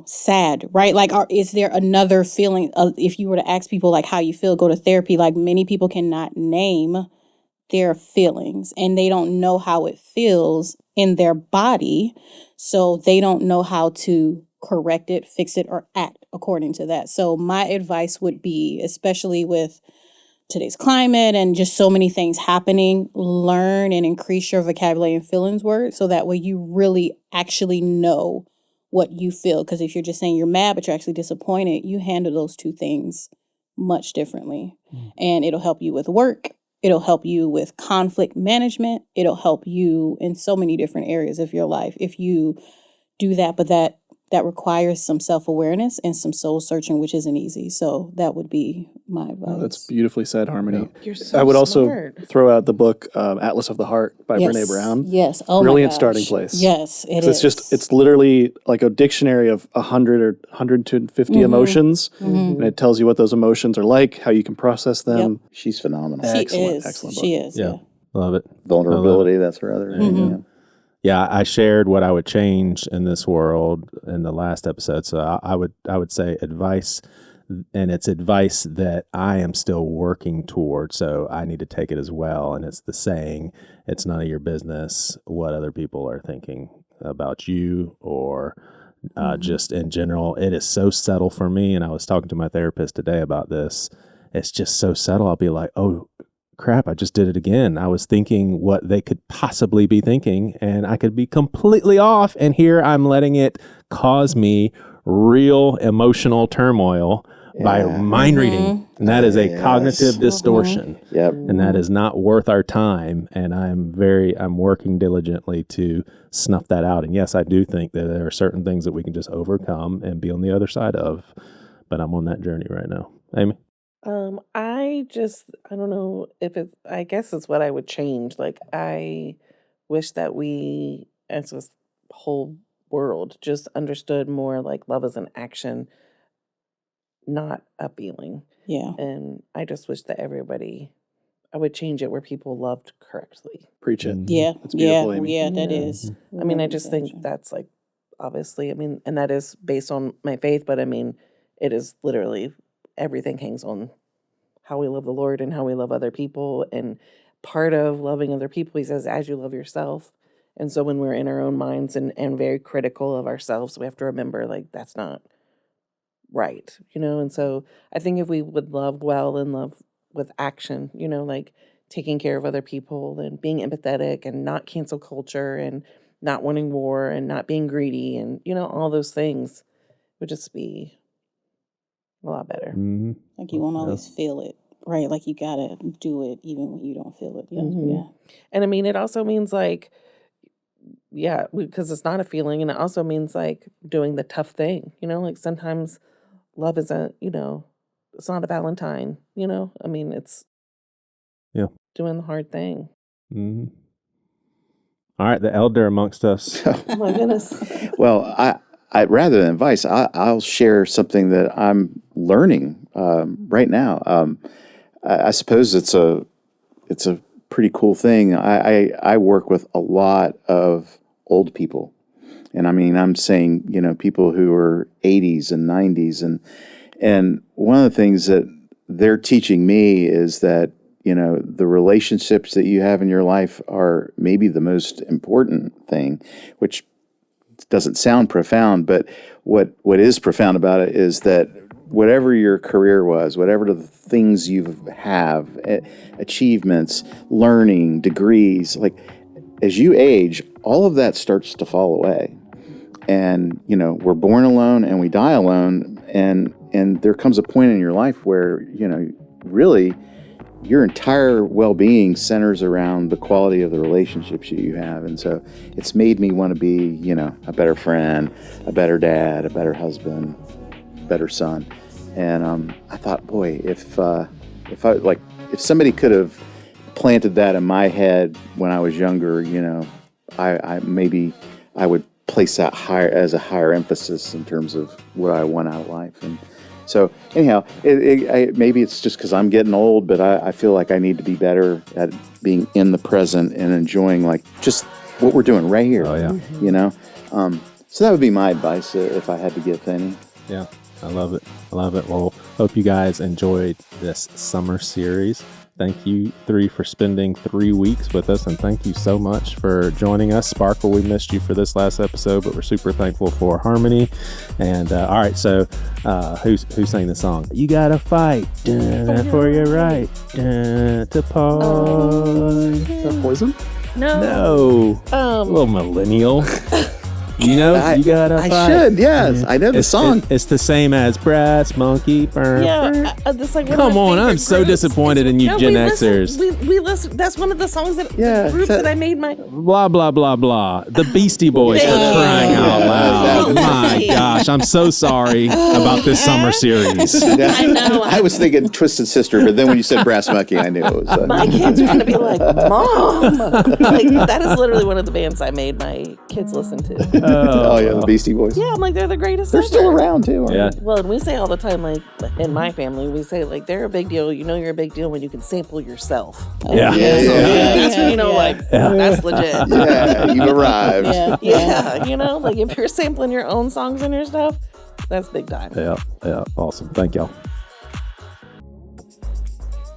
sad, right? Like, is there another feeling if you were to ask people like how you feel, go to therapy, like many people cannot name their feelings and they don't know how it feels in their body. So they don't know how to correct it, fix it, or act according to that. So my advice would be, especially with today's climate and just so many things happening, learn and increase your vocabulary and feelings words so that way you really actually know what you feel. Because if you're just saying you're mad, but you're actually disappointed, you handle those two things much differently. And it'll help you with work. It'll help you with conflict management. It'll help you in so many different areas of your life if you do that. But that requires some self-awareness and some soul searching, which isn't easy. So that would be my advice. Oh, that's beautifully said, Harmony. You're so I would also smart. throw out the book Atlas of the Heart by Brene Brown. Yes. Oh, Brilliant my gosh. starting place. Yes, it So it's literally like a dictionary of 100 or 150 emotions, and it tells you what those emotions are like, how you can process them. She's phenomenal. She Excellent, is. excellent book. She is. Yeah. Love it. Vulnerability, that's her other. Yeah. Yeah, I shared what I would change in this world in the last episode. So I would say advice, and it's advice that I am still working toward. So I need to take it as well. And it's the saying, it's none of your business what other people are thinking about you or just in general. It is so subtle for me. And I was talking to my therapist today about this. It's just so subtle. I'll be like, oh, crap, I just did it again. I was thinking what they could possibly be thinking, and I could be completely off. And here I'm letting it cause me real emotional turmoil by mind reading. And that is a cognitive distortion. Yep. And that is not worth our time. And I'm working diligently to snuff that out. And yes, I do think that there are certain things that we can just overcome and be on the other side of. But I'm on that journey right now. Amy? I don't know if I guess it's what I would change. Like, I wish that we, as this whole world, just understood more like love is an action, not a feeling. Yeah. And I just wish that I would change it where people loved correctly. Preach it. Yeah. That's beautiful, Yeah. Amy. Yeah, that is. I mean, I just think that's like, obviously, I mean, and that is based on my faith, but I mean, it is literally everything hangs on how we love the Lord and how we love other people. And part of loving other people, he says, as you love yourself. And so when we're in our own minds and very critical of ourselves, we have to remember, like, that's not right, And so I think if we would love well and love with action, like taking care of other people and being empathetic and not cancel culture and not wanting war and not being greedy and, all those things would just be a lot better. Mm-hmm. Like you won't always feel it, right? Like you gotta do it even when you don't feel it. Yeah. And I mean, it also means like, because it's not a feeling, and it also means like doing the tough thing, like sometimes love isn't, it's not a Valentine, I mean, it's doing the hard thing. Mm-hmm. All right, the elder amongst us. Oh my goodness. Well, I rather than advice, I'll share something that I'm learning right now. I suppose it's a pretty cool thing. I work with a lot of old people, and I mean, I'm saying people who are 80s and 90s, and one of the things that they're teaching me is that the relationships that you have in your life are maybe the most important thing, which doesn't sound profound, but what is profound about it is that whatever your career was, whatever the things you have, achievements, learning, degrees, like as you age, all of that starts to fall away. And, we're born alone and we die alone. And there comes a point in your life where, really your entire well-being centers around the quality of the relationships you have. And so it's made me want to be, a better friend, a better dad, a better husband, better son. And I thought, boy, if somebody could have planted that in my head when I was younger, I would place that as a higher emphasis in terms of what I want out of life. And so anyhow, maybe it's just because I'm getting old, but I feel like I need to be better at being in the present and enjoying like just what we're doing right here. Oh yeah. So that would be my advice if I had to give any. Yeah, I love it. Well, hope you guys enjoyed this summer series. Thank you 3 for spending 3 weeks with us, and thank you so much for joining us. Sparkle, we missed you for this last episode, but we're super thankful for Harmony. And all right, so who sang the song? You gotta fight for your right to pause. Is that Poison? No, a little millennial. You gotta fight. I should, yes. I know the song. It's the same as Brass Monkey. Yeah, that's like come on, I'm so disappointed in you Gen Xers. We listen. That's one of the songs that I made my blah blah blah blah. The Beastie Boys for crying out loud. My gosh, I'm so sorry about this summer series. I know. I was thinking Twisted Sister, but then when you said Brass Monkey, I knew it was. My kids are gonna be like, Mom. Like that is literally one of the bands I made my kids listen to. Oh yeah, the Beastie Boys. Yeah, I'm like, they're the greatest. They're still around too. Yeah. Well, and we say all the time, like in my family, we say like they're a big deal. You're a big deal when you can sample yourself. Yeah. That's when that's legit. Yeah, you arrived. Yeah, like if you're sampling your own songs and your stuff, that's big time. Yeah, awesome. Thank y'all.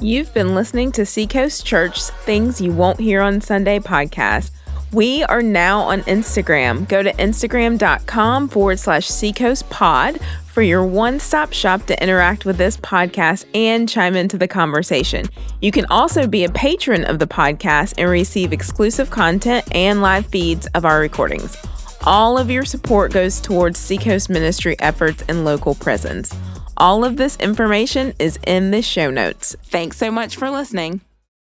You've been listening to Seacoast Church's Things You Won't Hear on Sunday podcast. We are now on Instagram. Go to instagram.com/SeacoastPod for your one-stop shop to interact with this podcast and chime into the conversation. You can also be a patron of the podcast and receive exclusive content and live feeds of our recordings. All of your support goes towards Seacoast ministry efforts and local presence. All of this information is in the show notes. Thanks so much for listening.